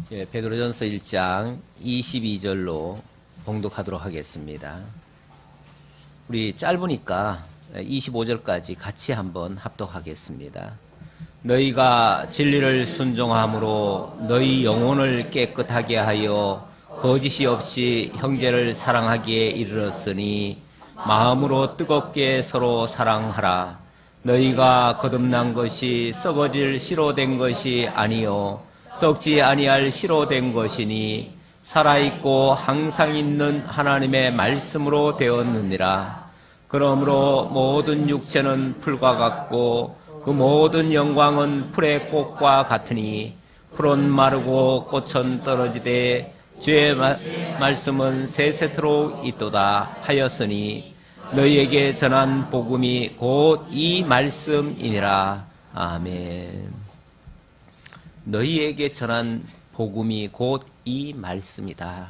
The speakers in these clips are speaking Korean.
베드로전서 1장 22절로 봉독하도록 하겠습니다. 우리 짧으니까 25절까지 같이 한번 합독하겠습니다. 너희가 진리를 순종함으로 너희 영혼을 깨끗하게 하여 거짓이 없이 형제를 사랑하기에 이르렀으니 마음으로 뜨겁게 서로 사랑하라. 너희가 거듭난 것이 썩어질 씨로 된 것이 아니요 썩지 아니할 씨로 된 것이니 살아있고 항상 있는 하나님의 말씀으로 되었느니라. 그러므로 모든 육체는 풀과 같고 그 모든 영광은 풀의 꽃과 같으니 풀은 마르고 꽃은 떨어지되 주의 말씀은 세세토록 있도다 하였으니 너희에게 전한 복음이 곧 이 말씀이니라. 아멘. 너희에게 전한 복음이 곧 이 말씀이다.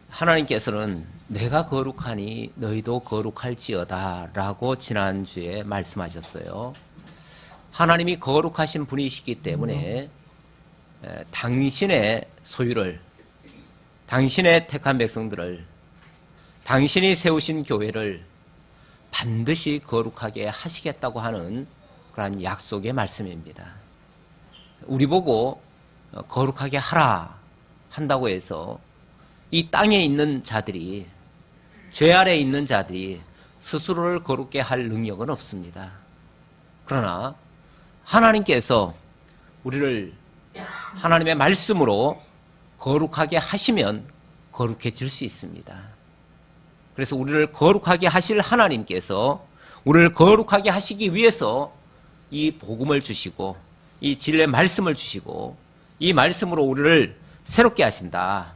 하나님께서는 내가 거룩하니 너희도 거룩할지어다 라고 지난주에 말씀하셨어요. 하나님이 거룩하신 분이시기 때문에 당신의 소유를, 당신의 택한 백성들을, 당신이 세우신 교회를 반드시 거룩하게 하시겠다고 하는 그런 약속의 말씀입니다. 우리 보고 거룩하게 하라 한다고 해서 이 땅에 있는 자들이, 죄 아래에 있는 자들이 스스로를 거룩게 할 능력은 없습니다. 그러나 하나님께서 우리를 하나님의 말씀으로 거룩하게 하시면 거룩해질 수 있습니다. 그래서 우리를 거룩하게 하실 하나님께서 우리를 거룩하게 하시기 위해서 이 복음을 주시고 이 진리의 말씀을 주시고 이 말씀으로 우리를 새롭게 하신다,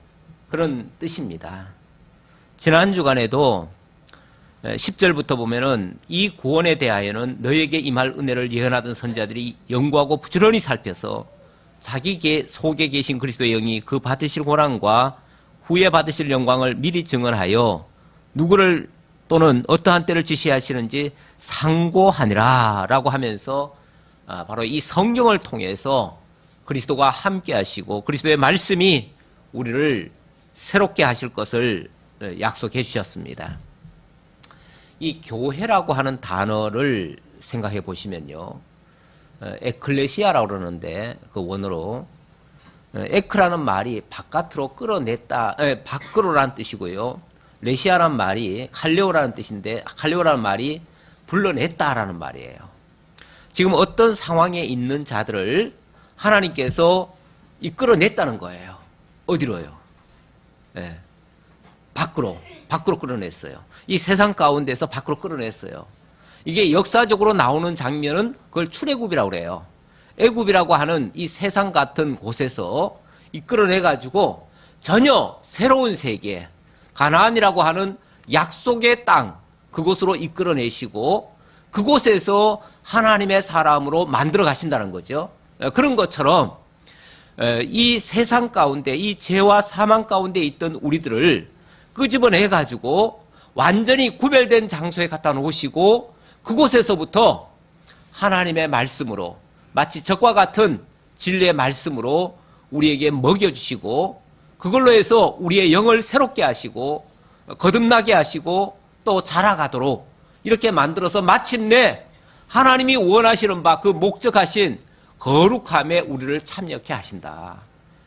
그런 뜻입니다. 지난 주간에도 10절부터 보면은 이 구원에 대하여는 너희에게 임할 은혜를 예언하던 선지자들이 연구하고 부지런히 살펴서 자기 속에 계신 그리스도의 영이 그 받으실 고난과 후에 받으실 영광을 미리 증언하여 누구를 또는 어떠한 때를 지시하시는지 상고하니라 라고 하면서 바로 이 성경을 통해서 그리스도가 함께 하시고 그리스도의 말씀이 우리를 새롭게 하실 것을 약속해 주셨습니다. 이 교회라고 하는 단어를 생각해 보시면요, 에클레시아라고 그러는데 그 원어로 에크라는 말이 바깥으로 끌어냈다, 밖으로라는 뜻이고요, 레시아라는 말이 칼레오라는 뜻인데 칼레오라는 말이 불러냈다라는 말이에요. 지금 어떤 상황에 있는 자들을 하나님께서 이끌어냈다는 거예요. 어디로요? 네. 밖으로 끌어냈어요. 이 세상 가운데서 밖으로 끌어냈어요. 이게 역사적으로 나오는 장면은 그걸 출애굽이라고 그래요. 애굽이라고 하는 이 세상 같은 곳에서 이끌어내가지고 전혀 새로운 세계, 가나안이라고 하는 약속의 땅, 그곳으로 이끌어내시고 그곳에서 하나님의 사람으로 만들어 가신다는 거죠. 그런 것처럼 이 세상 가운데, 이 죄와 사망 가운데 있던 우리들을 끄집어내 가지고 완전히 구별된 장소에 갖다 놓으시고 그곳에서부터 하나님의 말씀으로, 마치 적과 같은 진리의 말씀으로 우리에게 먹여주시고 그걸로 해서 우리의 영을 새롭게 하시고 거듭나게 하시고 또 자라가도록 이렇게 만들어서 마침내 하나님이 원하시는 바 그 목적하신 거룩함에 우리를 참여케 하신다.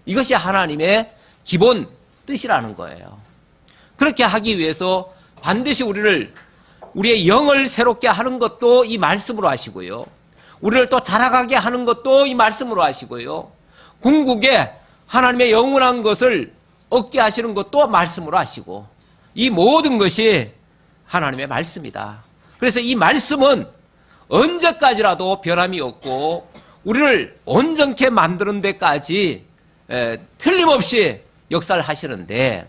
이것이 하나님의 기본 뜻이라는 거예요. 그렇게 하기 위해서 반드시 우리의 영을 새롭게 하는 것도 이 말씀으로 하시고요, 우리를 또 자라가게 하는 것도 이 말씀으로 하시고요, 궁극에 하나님의 영원한 것을 얻게 하시는 것도 말씀으로 하시고, 이 모든 것이 하나님의 말씀이다. 그래서 이 말씀은 언제까지라도 변함이 없고 우리를 온전케 만드는 데까지 틀림없이 역사를 하시는데,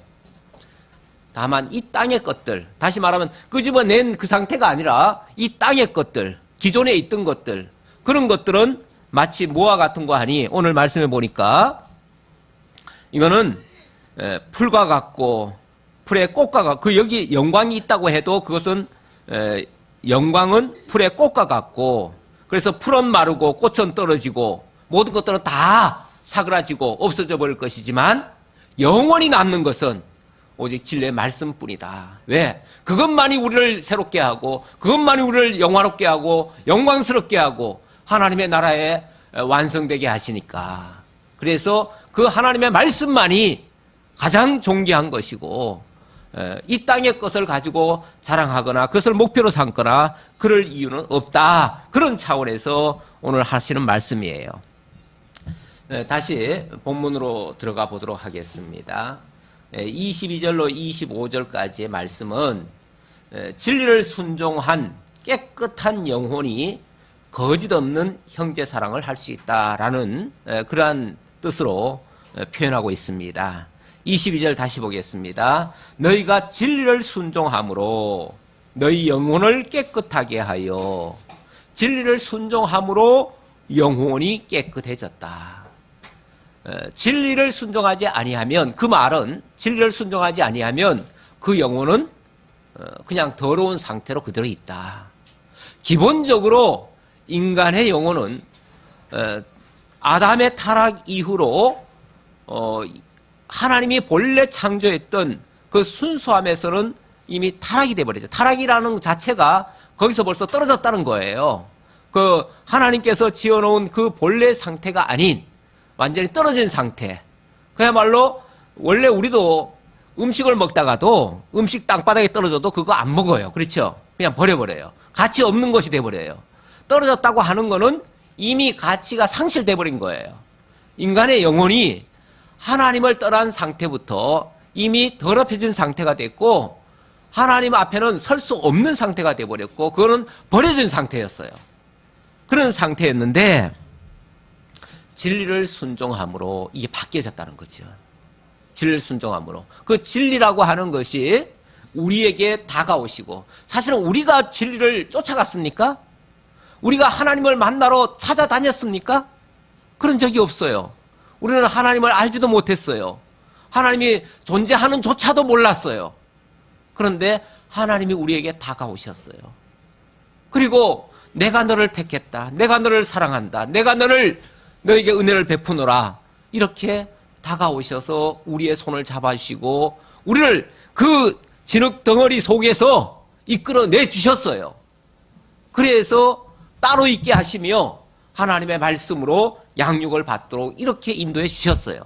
다만 이 땅의 것들, 다시 말하면 끄집어낸 그 상태가 아니라 이 땅의 것들, 기존에 있던 것들, 그런 것들은 마치 뭐와 같은 거 하니, 오늘 말씀해 보니까 이거는 풀과 같고 풀의 꽃과 같고, 여기 영광이 있다고 해도 그것은 영광은 풀의 꽃과 같고, 그래서 풀은 마르고 꽃은 떨어지고 모든 것들은 다 사그라지고 없어져 버릴 것이지만 영원히 남는 것은 오직 진리의 말씀뿐이다. 왜? 그것만이 우리를 새롭게 하고 그것만이 우리를 영화롭게 하고 영광스럽게 하고 하나님의 나라에 완성되게 하시니까. 그래서 그 하나님의 말씀만이 가장 존귀한 것이고 이 땅의 것을 가지고 자랑하거나 그것을 목표로 삼거나 그럴 이유는 없다. 그런 차원에서 오늘 하시는 말씀이에요. 다시 본문으로 들어가 보도록 하겠습니다. 22절로 25절까지의 말씀은 진리를 순종한 깨끗한 영혼이 거짓 없는 형제 사랑을 할 수 있다라는 그러한 뜻으로 표현하고 있습니다. 22절 다시 보겠습니다. 너희가 진리를 순종함으로 너희 영혼을 깨끗하게 하여. 진리를 순종함으로 영혼이 깨끗해졌다. 진리를 순종하지 아니하면, 그 말은 진리를 순종하지 아니하면 그 영혼은 그냥 더러운 상태로 그대로 있다. 기본적으로 인간의 영혼은 아담의 타락 이후로 하나님이 본래 창조했던 그 순수함에서는 이미 타락이 돼버리죠. 타락이라는 자체가 거기서 벌써 떨어졌다는 거예요. 그 하나님께서 지어놓은 그 본래 상태가 아닌 완전히 떨어진 상태. 그야말로 원래 우리도 음식을 먹다가도 음식 땅바닥에 떨어져도 그거 안 먹어요. 그렇죠? 그냥 버려버려요. 가치 없는 것이 돼버려요. 떨어졌다고 하는 거는 이미 가치가 상실돼 버린 거예요. 인간의 영혼이 하나님을 떠난 상태부터 이미 더럽혀진 상태가 됐고 하나님 앞에는 설 수 없는 상태가 돼버렸고 그거는 버려진 상태였어요. 그런 상태였는데 진리를 순종함으로 이게 바뀌어졌다는 거죠. 진리를 순종함으로. 그 진리라고 하는 것이 우리에게 다가오시고, 사실은 우리가 진리를 쫓아갔습니까? 우리가 하나님을 만나러 찾아다녔습니까? 그런 적이 없어요. 우리는 하나님을 알지도 못했어요. 하나님이 존재하는 조차도 몰랐어요. 그런데 하나님이 우리에게 다가오셨어요. 그리고 내가 너를 택했다. 내가 너를 사랑한다. 내가 너에게 은혜를 베푸노라. 이렇게 다가오셔서 우리의 손을 잡아주시고 우리를 그 진흙 덩어리 속에서 이끌어내 주셨어요. 그래서 따로 있게 하시며 하나님의 말씀으로 양육을 받도록 이렇게 인도해 주셨어요.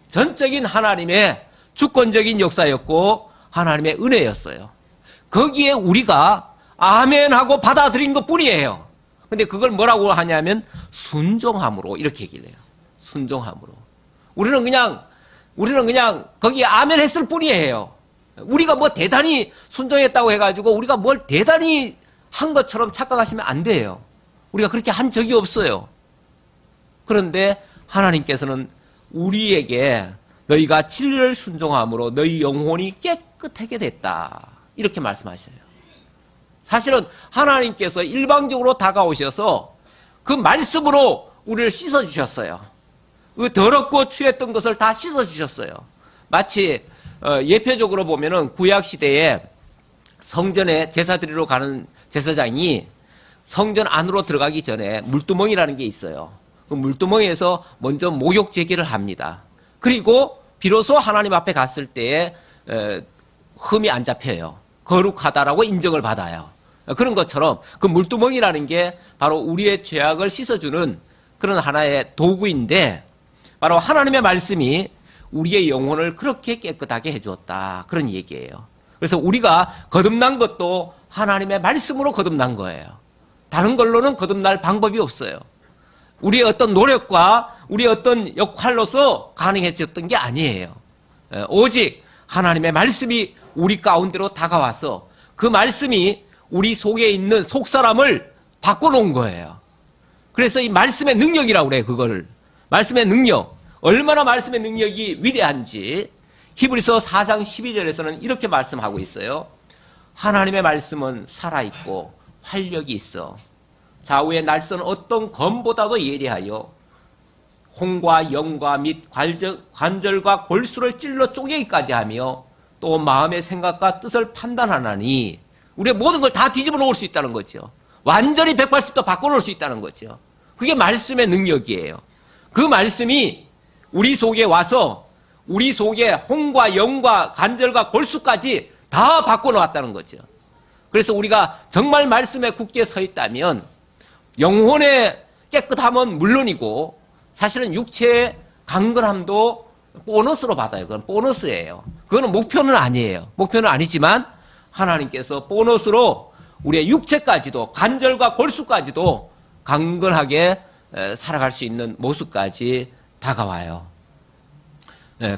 전적인 하나님의 주권적인 역사였고 하나님의 은혜였어요. 거기에 우리가 아멘하고 받아들인 것뿐이에요. 근데 그걸 뭐라고 하냐면 순종함으로 이렇게 얘기를 해요. 순종함으로. 우리는 그냥 거기에 아멘 했을 뿐이에요. 우리가 뭐 대단히 순종했다고 해가지고 우리가 뭘 대단히 한 것처럼 착각하시면 안 돼요. 우리가 그렇게 한 적이 없어요. 그런데 하나님께서는 우리에게 너희가 진리를 순종함으로 너희 영혼이 깨끗하게 됐다. 이렇게 말씀하셔요. 사실은 하나님께서 일방적으로 다가오셔서 그 말씀으로 우리를 씻어주셨어요. 그 더럽고 추했던 것을 다 씻어주셨어요. 마치 예표적으로 보면은 구약시대에 성전에 제사 드리러 가는 제사장이 성전 안으로 들어가기 전에 물두멍이라는 게 있어요. 그 물두멍에서 먼저 목욕 제기를 합니다. 그리고 비로소 하나님 앞에 갔을 때에 흠이 안 잡혀요. 거룩하다라고 인정을 받아요. 그런 것처럼 그 물두멍이라는 게 바로 우리의 죄악을 씻어주는 그런 하나의 도구인데 바로 하나님의 말씀이 우리의 영혼을 그렇게 깨끗하게 해주었다. 그런 얘기예요. 그래서 우리가 거듭난 것도 하나님의 말씀으로 거듭난 거예요. 다른 걸로는 거듭날 방법이 없어요. 우리의 어떤 노력과 우리의 어떤 역할로서 가능해졌던 게 아니에요. 오직 하나님의 말씀이 우리 가운데로 다가와서 그 말씀이 우리 속에 있는 속사람을 바꿔놓은 거예요. 그래서 이 말씀의 능력이라고 그래요. 그거를. 말씀의 능력. 얼마나 말씀의 능력이 위대한지 히브리서 4장 12절에서는 이렇게 말씀하고 있어요. 하나님의 말씀은 살아있고 활력이 있어 좌우의 날선 어떤 검보다도 예리하여 홍과 영과 및 관절과 골수를 찔러 쪼개기까지 하며 또 마음의 생각과 뜻을 판단하나니 우리의 모든 걸 다 뒤집어 놓을 수 있다는 거죠. 완전히 180도 바꿔놓을 수 있다는 거죠. 그게 말씀의 능력이에요. 그 말씀이 우리 속에 와서 우리 속에 홍과 영과 간절과 골수까지 다 바꿔놓았다는 거죠. 그래서 우리가 정말 말씀에 굳게 서 있다면 영혼의 깨끗함은 물론이고 사실은 육체의 강건함도 보너스로 받아요. 그건 보너스예요. 그거는 목표는 아니에요. 목표는 아니지만 하나님께서 보너스로 우리의 육체까지도 관절과 골수까지도 강건하게 살아갈 수 있는 모습까지 다가와요.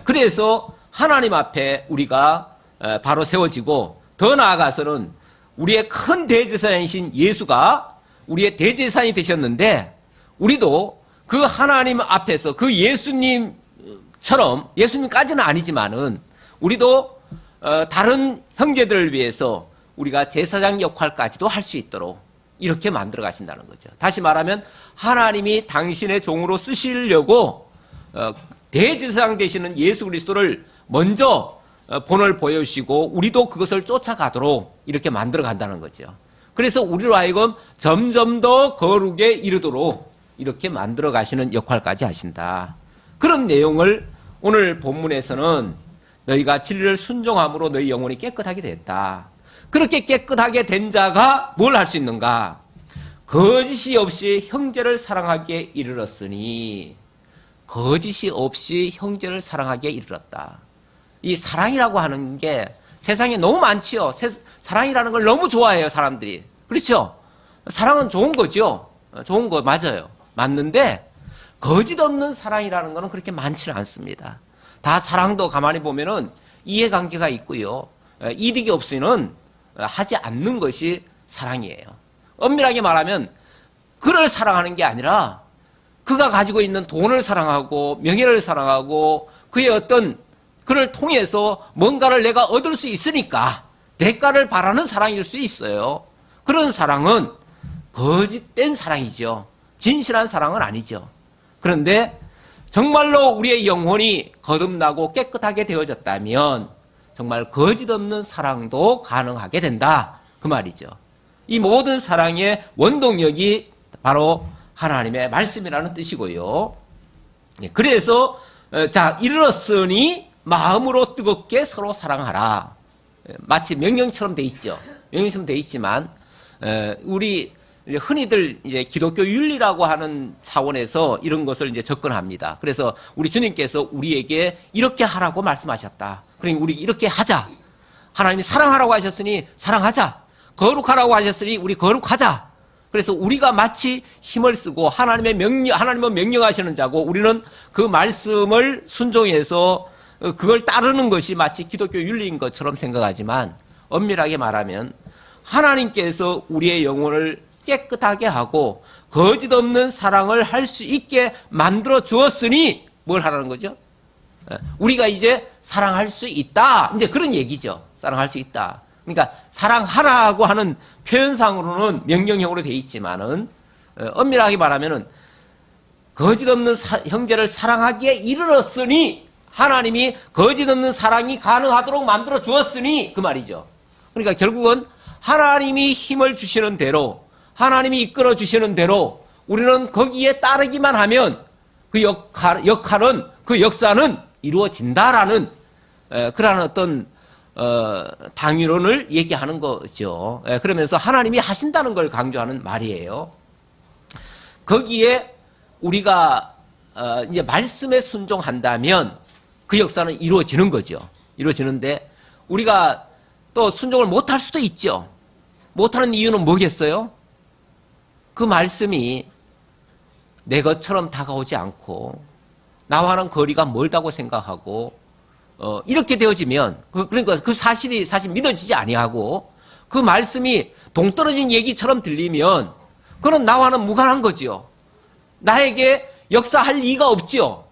그래서 하나님 앞에 우리가 바로 세워지고 더 나아가서는 우리의 큰 대제사장이신 예수가 우리의 대제사장이 되셨는데 우리도 그 하나님 앞에서 그 예수님처럼 예수님까지는 아니지만은 우리도 다른 형제들을 위해서 우리가 제사장 역할까지도 할 수 있도록 이렇게 만들어 가신다는 거죠. 다시 말하면 하나님이 당신의 종으로 쓰시려고 대제사장 되시는 예수 그리스도를 먼저 본을 보여주시고 우리도 그것을 쫓아가도록 이렇게 만들어 간다는 거죠. 그래서 우리로 하여금 점점 더 거룩에 이르도록 이렇게 만들어 가시는 역할까지 하신다. 그런 내용을 오늘 본문에서는 너희가 진리를 순종함으로 너희 영혼이 깨끗하게 됐다. 그렇게 깨끗하게 된 자가 뭘 할 수 있는가? 거짓이 없이 형제를 사랑하기에 이르렀으니 거짓이 없이 형제를 사랑하기에 이르렀다. 이 사랑이라고 하는 게 세상에 너무 많지요. 사랑이라는 걸 너무 좋아해요, 사람들이. 그렇죠? 사랑은 좋은 거죠. 좋은 거 맞아요. 맞는데 거짓 없는 사랑이라는 거는 그렇게 많지는 않습니다. 다 사랑도 가만히 보면은 이해관계가 있고요. 이득이 없으면 하지 않는 것이 사랑이에요. 엄밀하게 말하면 그를 사랑하는 게 아니라 그가 가지고 있는 돈을 사랑하고 명예를 사랑하고 그의 어떤 그를 통해서 뭔가를 내가 얻을 수 있으니까 대가를 바라는 사랑일 수 있어요. 그런 사랑은 거짓된 사랑이죠. 진실한 사랑은 아니죠. 그런데 정말로 우리의 영혼이 거듭나고 깨끗하게 되어졌다면 정말 거짓 없는 사랑도 가능하게 된다. 그 말이죠. 이 모든 사랑의 원동력이 바로 하나님의 말씀이라는 뜻이고요. 그래서 자 이르렀으니 마음으로 뜨겁게 서로 사랑하라. 마치 명령처럼 돼 있죠. 명령처럼 돼 있지만 우리 흔히들 이제 기독교 윤리라고 하는 차원에서 이런 것을 이제 접근합니다. 그래서 우리 주님께서 우리에게 이렇게 하라고 말씀하셨다. 그러니 우리 이렇게 하자. 하나님이 사랑하라고 하셨으니 사랑하자. 거룩하라고 하셨으니 우리 거룩하자. 그래서 우리가 마치 힘을 쓰고 하나님은 명령하시는 자고 우리는 그 말씀을 순종해서 그걸 따르는 것이 마치 기독교 윤리인 것처럼 생각하지만 엄밀하게 말하면 하나님께서 우리의 영혼을 깨끗하게 하고 거짓 없는 사랑을 할 수 있게 만들어 주었으니 뭘 하라는 거죠? 우리가 이제 사랑할 수 있다. 이제 그런 얘기죠. 사랑할 수 있다. 그러니까 사랑하라고 하는 표현상으로는 명령형으로 되어 있지만은 엄밀하게 말하면은 거짓 없는 형제를 사랑하기에 이르렀으니 하나님이 거짓 없는 사랑이 가능하도록 만들어 주었으니 그 말이죠. 그러니까 결국은 하나님이 힘을 주시는 대로 하나님이 이끌어 주시는 대로 우리는 거기에 따르기만 하면 그 역할은 그 역사는 이루어진다라는 그러한 어떤 당위론을 얘기하는 거죠. 그러면서 하나님이 하신다는 걸 강조하는 말이에요. 거기에 우리가 이제 말씀에 순종한다면 그 역사는 이루어지는 거죠. 이루어지는데 우리가 또 순종을 못할 수도 있죠. 못하는 이유는 뭐겠어요? 그 말씀이 내 것처럼 다가오지 않고 나와는 거리가 멀다고 생각하고 이렇게 되어지면 그러니까 그 사실이 사실 믿어지지 아니하고 그 말씀이 동떨어진 얘기처럼 들리면 그건 나와는 무관한 거죠. 나에게 역사할 리가 없죠.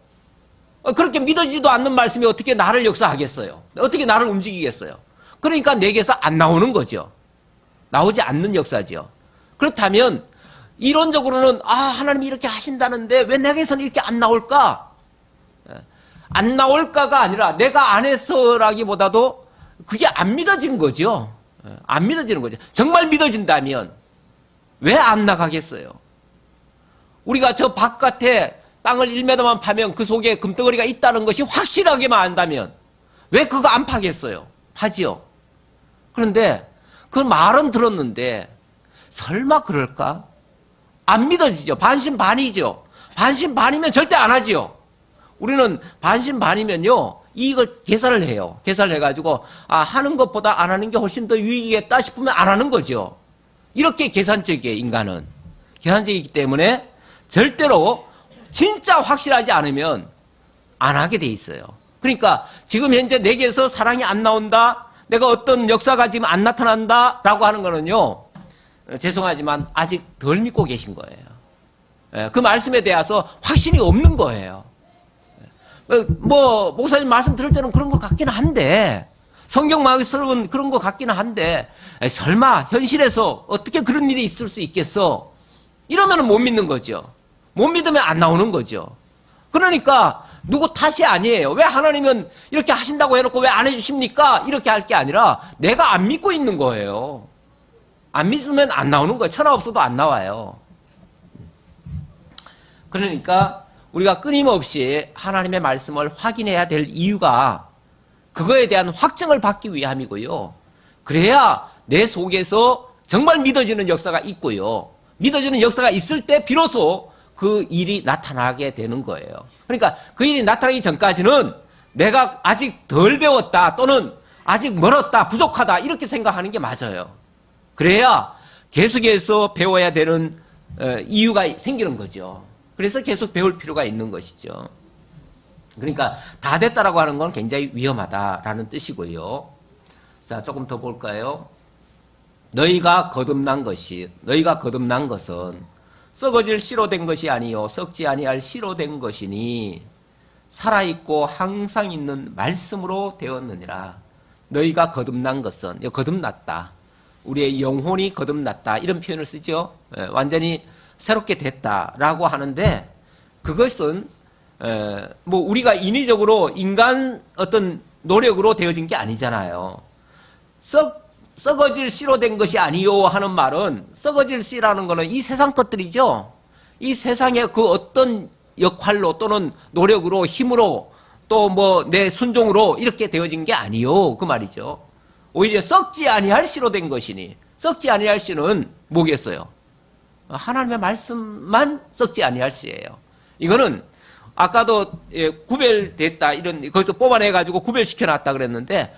그렇게 믿어지지도 않는 말씀이 어떻게 나를 역사하겠어요? 어떻게 나를 움직이겠어요? 그러니까 내게서 안 나오는 거죠. 나오지 않는 역사죠. 그렇다면 이론적으로는 하나님이 이렇게 하신다는데 왜 내게서는 이렇게 안 나올까? 안 나올까가 아니라 내가 안 해서라기보다도 그게 안 믿어진 거죠. 안 믿어지는 거죠. 정말 믿어진다면 왜 안 나가겠어요? 우리가 저 바깥에 땅을 1m만 파면 그 속에 금덩어리가 있다는 것이 확실하게만 안다면 왜 그거 안 파겠어요? 파지요. 그런데 그 말은 들었는데 설마 그럴까? 안 믿어지죠. 반신반의죠. 반신반의면 절대 안 하지요. 우리는 반신반의면요, 이걸 계산을 해요. 계산을 해가지고, 하는 것보다 안 하는 게 훨씬 더 유익이겠다 싶으면 안 하는 거죠. 이렇게 계산적이에요, 인간은. 계산적이기 때문에 절대로 진짜 확실하지 않으면 안 하게 돼 있어요. 그러니까 지금 현재 내게서 사랑이 안 나온다, 내가 어떤 역사가 지금 안 나타난다 라고 하는 거는요, 죄송하지만 아직 덜 믿고 계신 거예요. 그 말씀에 대해서 확신이 없는 거예요. 뭐 목사님 말씀 들을 때는 그런 것 같기는 한데, 성경 말씀은 그런 것 같기는 한데, 설마 현실에서 어떻게 그런 일이 있을 수 있겠어? 이러면 못 믿는 거죠. 못 믿으면 안 나오는 거죠. 그러니까 누구 탓이 아니에요. 왜 하나님은 이렇게 하신다고 해놓고 왜 안 해주십니까? 이렇게 할 게 아니라 내가 안 믿고 있는 거예요. 안 믿으면 안 나오는 거예요. 천하 없어도 안 나와요. 그러니까 우리가 끊임없이 하나님의 말씀을 확인해야 될 이유가 그거에 대한 확증을 받기 위함이고요. 그래야 내 속에서 정말 믿어지는 역사가 있고요. 믿어지는 역사가 있을 때 비로소 그 일이 나타나게 되는 거예요. 그러니까 그 일이 나타나기 전까지는 내가 아직 덜 배웠다, 또는 아직 멀었다, 부족하다, 이렇게 생각하는 게 맞아요. 그래야 계속해서 배워야 되는 이유가 생기는 거죠. 그래서 계속 배울 필요가 있는 것이죠. 그러니까 다 됐다라고 하는 건 굉장히 위험하다라는 뜻이고요. 자, 조금 더 볼까요? 너희가 거듭난 것은 썩어질 씨로 된 것이 아니요 썩지 아니할 씨로 된 것이니 살아있고 항상 있는 말씀으로 되었느니라. 너희가 거듭난 것은, 거듭났다, 우리의 영혼이 거듭났다, 이런 표현을 쓰죠. 완전히 새롭게 됐다라고 하는데, 그것은 뭐 우리가 인위적으로 인간 어떤 노력으로 되어진 게 아니잖아요. 썩어질 씨로 된 것이 아니요 하는 말은, 썩어질 씨라는 거는 이 세상 것들이죠. 이 세상의 그 어떤 역할로 또는 노력으로, 힘으로, 또 뭐 내 순종으로 이렇게 되어진 게 아니요 그 말이죠. 오히려 썩지 아니할 씨로 된 것이니, 썩지 아니할 씨는 뭐겠어요? 하나님의 말씀만 썩지 아니할 씨예요. 이거는 아까도 구별됐다, 이런 거기서 뽑아내가지고 구별시켜놨다 그랬는데,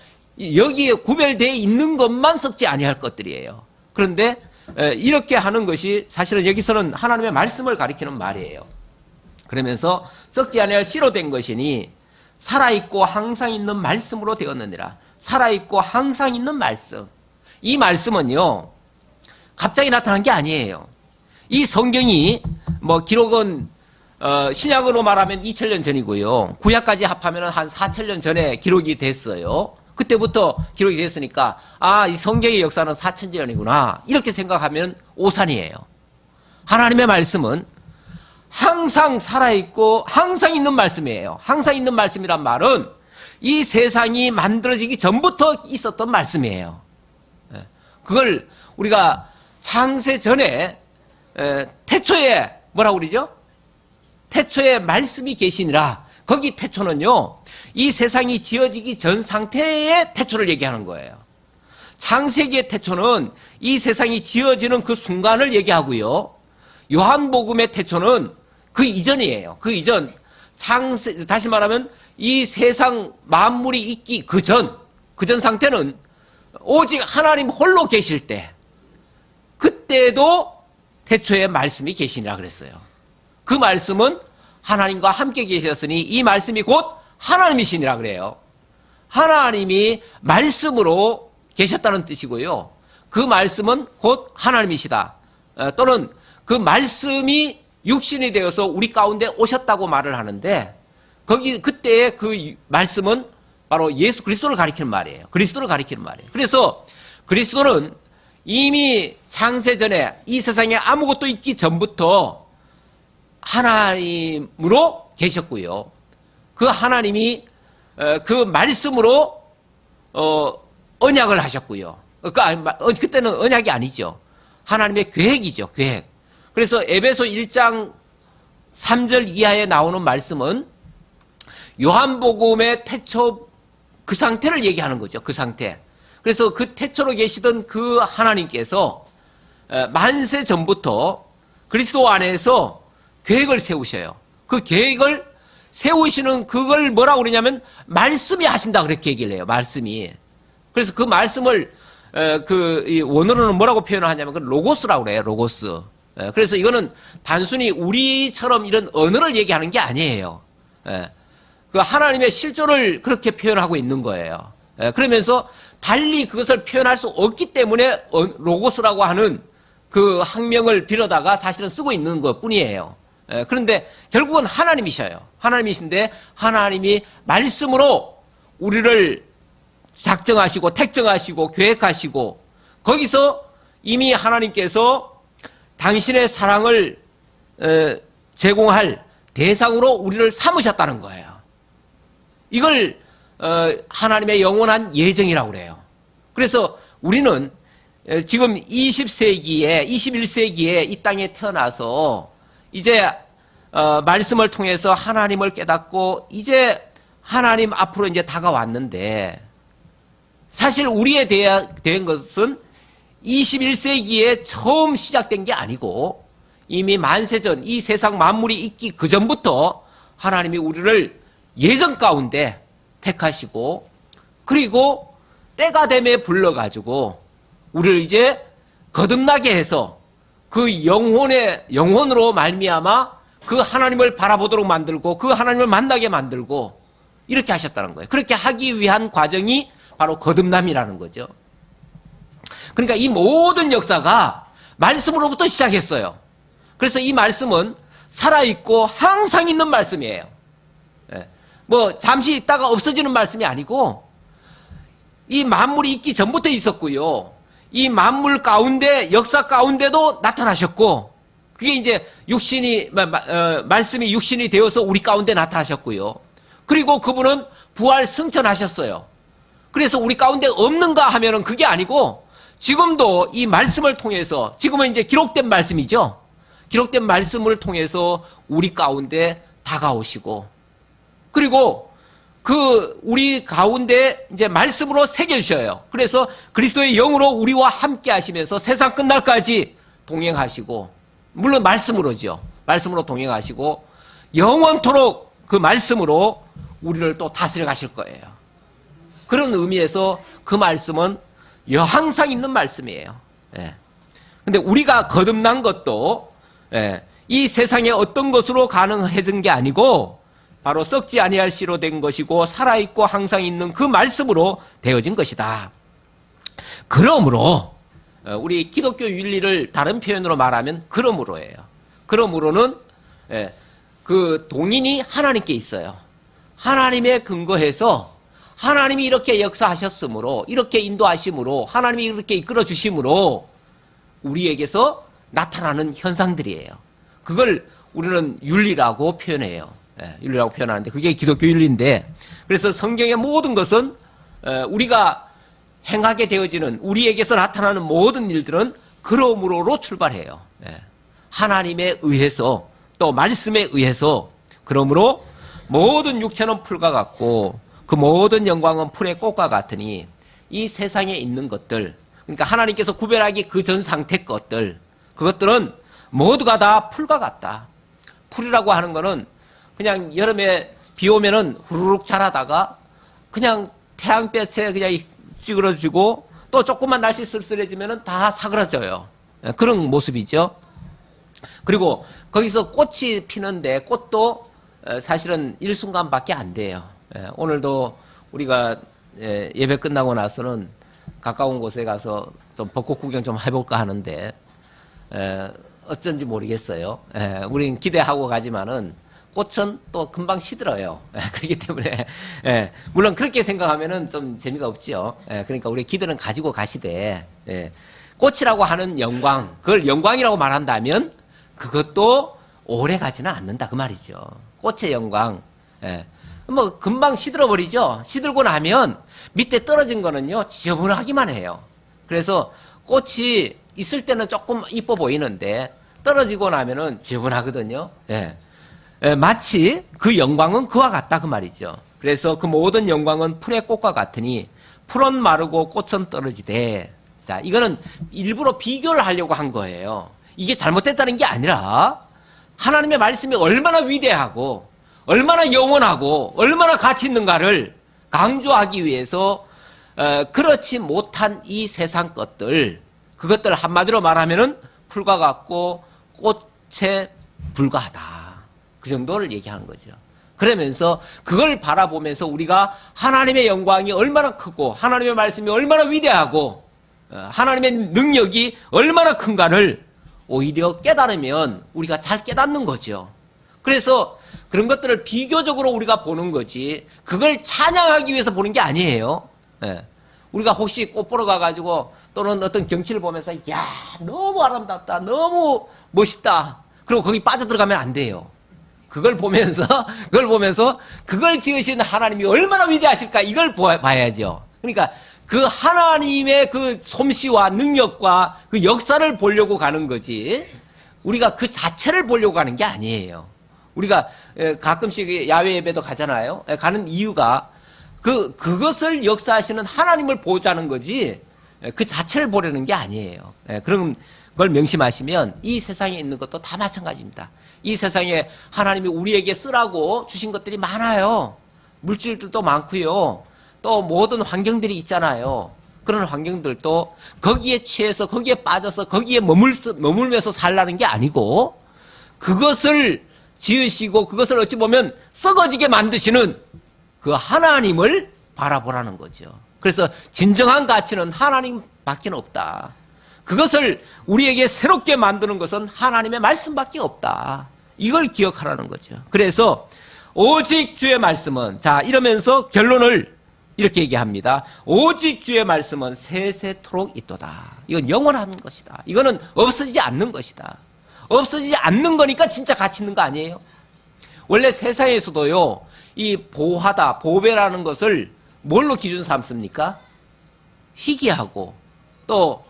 여기에 구별되어 있는 것만 썩지 아니할 것들이에요. 그런데 이렇게 하는 것이 사실은 여기서는 하나님의 말씀을 가리키는 말이에요. 그러면서 썩지 아니할 씨로 된 것이니 살아있고 항상 있는 말씀으로 되었느니라. 살아있고 항상 있는 말씀. 이 말씀은요, 갑자기 나타난 게 아니에요. 이 성경이 뭐 기록은 신약으로 말하면 2000년 전이고요. 구약까지 합하면 한 4000년 전에 기록이 됐어요. 그때부터 기록이 됐으니까 이 성경의 역사는 4000년이구나, 이렇게 생각하면 오산이에요. 하나님의 말씀은 항상 살아있고 항상 있는 말씀이에요. 항상 있는 말씀이란 말은 이 세상이 만들어지기 전부터 있었던 말씀이에요. 그걸 우리가 창세 전에 태초에 뭐라고 그러죠? 태초에 말씀이 계시니라. 거기 태초는요, 이 세상이 지어지기 전 상태의 태초를 얘기하는 거예요. 창세기의 태초는 이 세상이 지어지는 그 순간을 얘기하고요. 요한복음의 태초는 그 이전이에요. 그 이전, 다시 말하면 이 세상 만물이 있기 그 전 상태는 오직 하나님 홀로 계실 때, 그때도 태초에 말씀이 계시니라 그랬어요. 그 말씀은 하나님과 함께 계셨으니 이 말씀이 곧 하나님이시니라 그래요. 하나님이 말씀으로 계셨다는 뜻이고요. 그 말씀은 곧 하나님이시다. 또는 그 말씀이 육신이 되어서 우리 가운데 오셨다고 말을 하는데, 그때의 그 말씀은 바로 예수 그리스도를 가리키는 말이에요. 그리스도를 가리키는 말이에요. 그래서 그리스도는 이미 창세전에 이 세상에 아무것도 있기 전부터 하나님으로 계셨고요. 그 하나님이 그 말씀으로 언약을 하셨고요. 그때는 언약이 아니죠. 하나님의 계획이죠. 계획. 그래서 에베소 1장 3절 이하에 나오는 말씀은 요한복음의 태초 그 상태를 얘기하는 거죠. 그 상태. 그래서 그 태초로 계시던 그 하나님께서 만세 전부터 그리스도 안에서 계획을 세우셔요. 그 계획을 세우시는 그걸 뭐라고 그러냐면 말씀이 하신다 그렇게 얘기를 해요. 말씀이. 그래서 그 말씀을 이 원어로는 뭐라고 표현을 하냐면 그 로고스라고 그래요. 로고스. 그래서 이거는 단순히 우리처럼 이런 언어를 얘기하는 게 아니에요. 그 하나님의 실존을 그렇게 표현하고 있는 거예요. 그러면서 달리 그것을 표현할 수 없기 때문에 로고스라고 하는 그 학명을 빌어다가 사실은 쓰고 있는 것 뿐이에요. 그런데 결국은 하나님이셔요. 하나님이신데 하나님이 말씀으로 우리를 작정하시고 택정하시고 계획하시고 거기서 이미 하나님께서 당신의 사랑을 제공할 대상으로 우리를 삼으셨다는 거예요. 이걸 하나님의 영원한 예정이라고 그래요. 그래서 우리는 지금 20세기에 21세기에 이 땅에 태어나서 이제 말씀을 통해서 하나님을 깨닫고 이제 하나님 앞으로 이제 다가왔는데 사실 우리에 대한 것은 21세기에 처음 시작된 게 아니고 이미 만세전 이 세상 만물이 있기 그 전부터 하나님이 우리를 예정 가운데 택하시고 그리고 때가 됨에 불러가지고 우리를 이제 거듭나게 해서 그 영혼으로 말미암아 그 하나님을 바라보도록 만들고 그 하나님을 만나게 만들고 이렇게 하셨다는 거예요. 그렇게 하기 위한 과정이 바로 거듭남이라는 거죠. 그러니까 이 모든 역사가 말씀으로부터 시작했어요. 그래서 이 말씀은 살아있고 항상 있는 말씀이에요. 뭐 잠시 있다가 없어지는 말씀이 아니고 이 만물이 있기 전부터 있었고요. 이 만물 가운데 역사 가운데도 나타나셨고 그게 이제 말씀이 육신이 되어서 우리 가운데 나타나셨고요. 그리고 그분은 부활 승천하셨어요. 그래서 우리 가운데 없는가 하면은 그게 아니고 지금도 이 말씀을 통해서 지금은 이제 기록된 말씀이죠. 기록된 말씀을 통해서 우리 가운데 다가오시고 그리고 그 우리 가운데 이제 말씀으로 새겨주셔요. 그래서 그리스도의 영으로 우리와 함께 하시면서 세상 끝날까지 동행하시고 물론 말씀으로죠. 말씀으로 동행하시고 영원토록 그 말씀으로 우리를 또 다스려 가실 거예요. 그런 의미에서 그 말씀은 항상 있는 말씀이에요. 근데 우리가 거듭난 것도 이 세상의 어떤 것으로 가능해진 게 아니고 바로 썩지 아니할 씨로 된 것이고 살아있고 항상 있는 그 말씀으로 되어진 것이다. 그러므로 우리 기독교 윤리를 다른 표현으로 말하면 그러므로예요. 그러므로는 그 동인이 하나님께 있어요. 하나님에 근거해서 하나님이 이렇게 역사하셨으므로 이렇게 인도하심으로 하나님이 이렇게 이끌어 주심으로 우리에게서 나타나는 현상들이에요. 그걸 우리는 윤리라고 표현해요. 윤리라고 표현하는데 그게 기독교 윤리인데 그래서 성경의 모든 것은 우리가 행하게 되어지는 우리에게서 나타나는 모든 일들은 그러므로로 출발해요. 하나님에 의해서 또 말씀에 의해서 그러므로 모든 육체는 풀과 같고 그 모든 영광은 풀의 꽃과 같으니 이 세상에 있는 것들 그러니까 하나님께서 구별하기 그 전 상태 것들 그것들은 모두가 다 풀과 같다. 풀이라고 하는 거는 그냥 여름에 비 오면은 후루룩 자라다가 그냥 태양볕에 그냥 찌그러지고 또 조금만 날씨 쓸쓸해지면은 다 사그라져요. 그런 모습이죠. 그리고 거기서 꽃이 피는데 꽃도 사실은 일순간밖에 안 돼요. 오늘도 우리가 예배 끝나고 나서는 가까운 곳에 가서 좀 벚꽃 구경 좀 해볼까 하는데 어쩐지 모르겠어요. 우린 기대하고 가지만은 꽃은 또 금방 시들어요. 그렇기 때문에 물론 그렇게 생각하면은 좀 재미가 없지요. 그러니까 우리 기대는 가지고 가시되 꽃이라고 하는 영광, 그걸 영광이라고 말한다면 그것도 오래 가지는 않는다 그 말이죠. 꽃의 영광, 뭐 금방 시들어 버리죠. 시들고 나면 밑에 떨어진 거는요 지저분하기만 해요. 그래서 꽃이 있을 때는 조금 이뻐 보이는데 떨어지고 나면은 지저분하거든요. 마치 그 영광은 그와 같다 그 말이죠. 그래서 그 모든 영광은 풀의 꽃과 같으니 풀은 마르고 꽃은 떨어지되. 자, 이거는 일부러 비교를 하려고 한 거예요. 이게 잘못됐다는 게 아니라 하나님의 말씀이 얼마나 위대하고 얼마나 영원하고 얼마나 가치 있는가를 강조하기 위해서 그렇지 못한 이 세상 것들, 그것들 한마디로 말하면은 풀과 같고 꽃에 불과하다. 그 정도를 얘기하는 거죠. 그러면서 그걸 바라보면서 우리가 하나님의 영광이 얼마나 크고 하나님의 말씀이 얼마나 위대하고 하나님의 능력이 얼마나 큰가를 오히려 깨달으면 우리가 잘 깨닫는 거죠. 그래서 그런 것들을 비교적으로 우리가 보는 거지 그걸 찬양하기 위해서 보는 게 아니에요. 우리가 혹시 꽃 보러 가가지고 또는 어떤 경치를 보면서 야 너무 아름답다 너무 멋있다 그리고 거기 빠져들어가면 안 돼요. 그걸 보면서 그걸 지으신 하나님이 얼마나 위대하실까 이걸 봐야죠. 그러니까 그 하나님의 그 솜씨와 능력과 그 역사를 보려고 가는 거지 우리가 그 자체를 보려고 가는 게 아니에요. 우리가 가끔씩 야외 예배도 가잖아요. 가는 이유가 그것을 역사하시는 하나님을 보자는 거지 그 자체를 보려는 게 아니에요. 그런 걸 명심하시면 이 세상에 있는 것도 다 마찬가지입니다. 이 세상에 하나님이 우리에게 쓰라고 주신 것들이 많아요. 물질들도 많고요. 또 모든 환경들이 있잖아요. 그런 환경들도 거기에 취해서 거기에 빠져서 거기에 머물면서 살라는 게 아니고 그것을 지으시고 그것을 어찌 보면 썩어지게 만드시는 그 하나님을 바라보라는 거죠. 그래서 진정한 가치는 하나님밖에 없다. 그것을 우리에게 새롭게 만드는 것은 하나님의 말씀밖에 없다. 이걸 기억하라는 거죠. 그래서 오직 주의 말씀은 자 이러면서 결론을 이렇게 얘기합니다. 오직 주의 말씀은 세세토록 있도다. 이건 영원한 것이다. 이거는 없어지지 않는 것이다. 없어지지 않는 거니까 진짜 가치 있는 거 아니에요? 원래 세상에서도요 이 보하다, 보배라는 것을 뭘로 기준 삼습니까? 희귀하고 또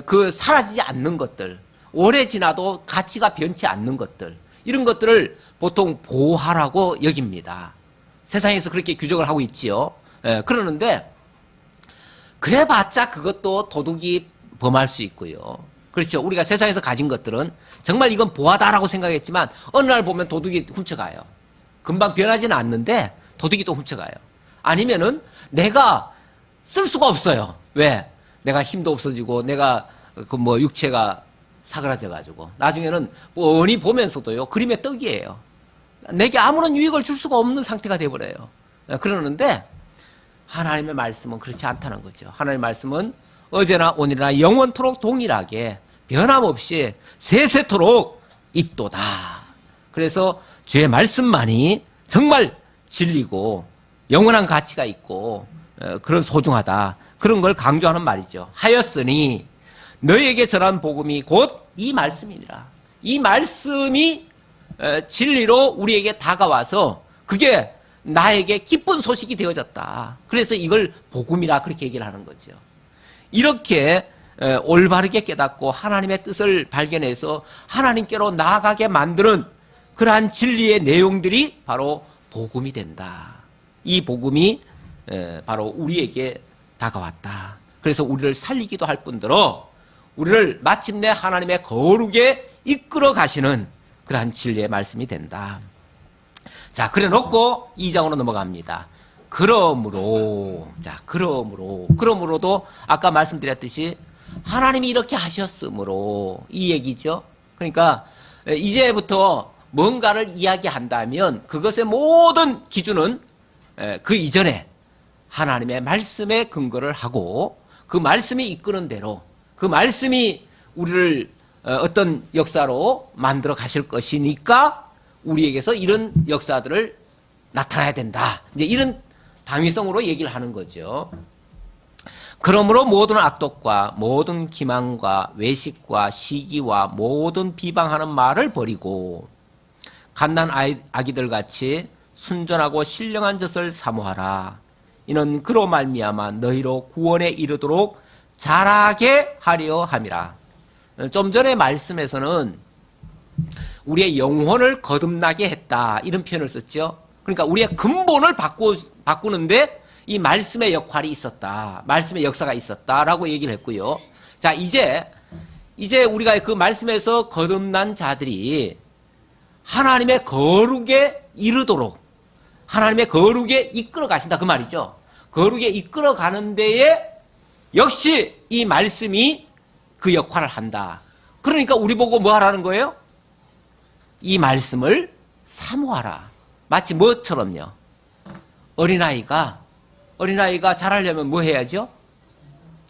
그 사라지지 않는 것들, 오래 지나도 가치가 변치 않는 것들, 이런 것들을 보통 보하라고 여깁니다. 세상에서 그렇게 규정을 하고 있지요. 그러는데 그래봤자 그것도 도둑이 범할 수 있고요. 그렇죠. 우리가 세상에서 가진 것들은 정말 이건 보하다라고 생각했지만 어느 날 보면 도둑이 훔쳐가요. 금방 변하지는 않는데 도둑이 또 훔쳐가요. 아니면은 내가 쓸 수가 없어요. 왜? 내가 힘도 없어지고 내가 그 뭐 육체가 사그라져 가지고 나중에는 뻔히 보면서도요 그림의 떡이에요. 내게 아무런 유익을 줄 수가 없는 상태가 돼버려요. 그러는데 하나님의 말씀은 그렇지 않다는 거죠. 하나님의 말씀은 어제나 오늘이나 영원토록 동일하게 변함없이 세세토록 있도다. 그래서 주의 말씀만이 정말 진리고 영원한 가치가 있고 그런 소중하다. 그런 걸 강조하는 말이죠. 하였으니 너희에게 전한 복음이 곧 이 말씀이니라. 이 말씀이 진리로 우리에게 다가와서 그게 나에게 기쁜 소식이 되어졌다. 그래서 이걸 복음이라 그렇게 얘기를 하는 거죠. 이렇게 올바르게 깨닫고 하나님의 뜻을 발견해서 하나님께로 나아가게 만드는 그러한 진리의 내용들이 바로 복음이 된다. 이 복음이 바로 우리에게 다가왔다. 그래서 우리를 살리기도 할 뿐더러 우리를 마침내 하나님의 거룩에 이끌어 가시는 그러한 진리의 말씀이 된다. 자, 그래 놓고 2장으로 넘어갑니다. 그러므로도 아까 말씀드렸듯이 하나님이 이렇게 하셨으므로 이 얘기죠. 그러니까 이제부터 뭔가를 이야기한다면 그것의 모든 기준은 그 이전에 하나님의 말씀에 근거를 하고 그 말씀이 이끄는 대로 그 말씀이 우리를 어떤 역사로 만들어 가실 것이니까 우리에게서 이런 역사들을 나타나야 된다. 이제 이런 당위성으로 얘기를 하는 거죠. 그러므로 모든 악독과 모든 기망과 외식과 시기와 모든 비방하는 말을 버리고 갓난 아기들 같이 순전하고 신령한 젖을 사모하라. 이는 그로 말미암아 너희로 구원에 이르도록 자라게 하려 함이라. 좀 전에 말씀에서는 우리의 영혼을 거듭나게 했다. 이런 표현을 썼죠. 그러니까 우리의 근본을 바꾸는데 이 말씀의 역할이 있었다. 말씀의 역사가 있었다라고 얘기를 했고요. 자, 이제 우리가 그 말씀에서 거듭난 자들이 하나님의 거룩에 이르도록 하나님의 거룩에 이끌어 가신다. 그 말이죠. 거룩에 이끌어 가는 데에 역시 이 말씀이 그 역할을 한다. 그러니까 우리 보고 뭐 하라는 거예요? 이 말씀을 사모하라. 마치 뭐처럼요? 어린아이가 자라려면 뭐 해야죠?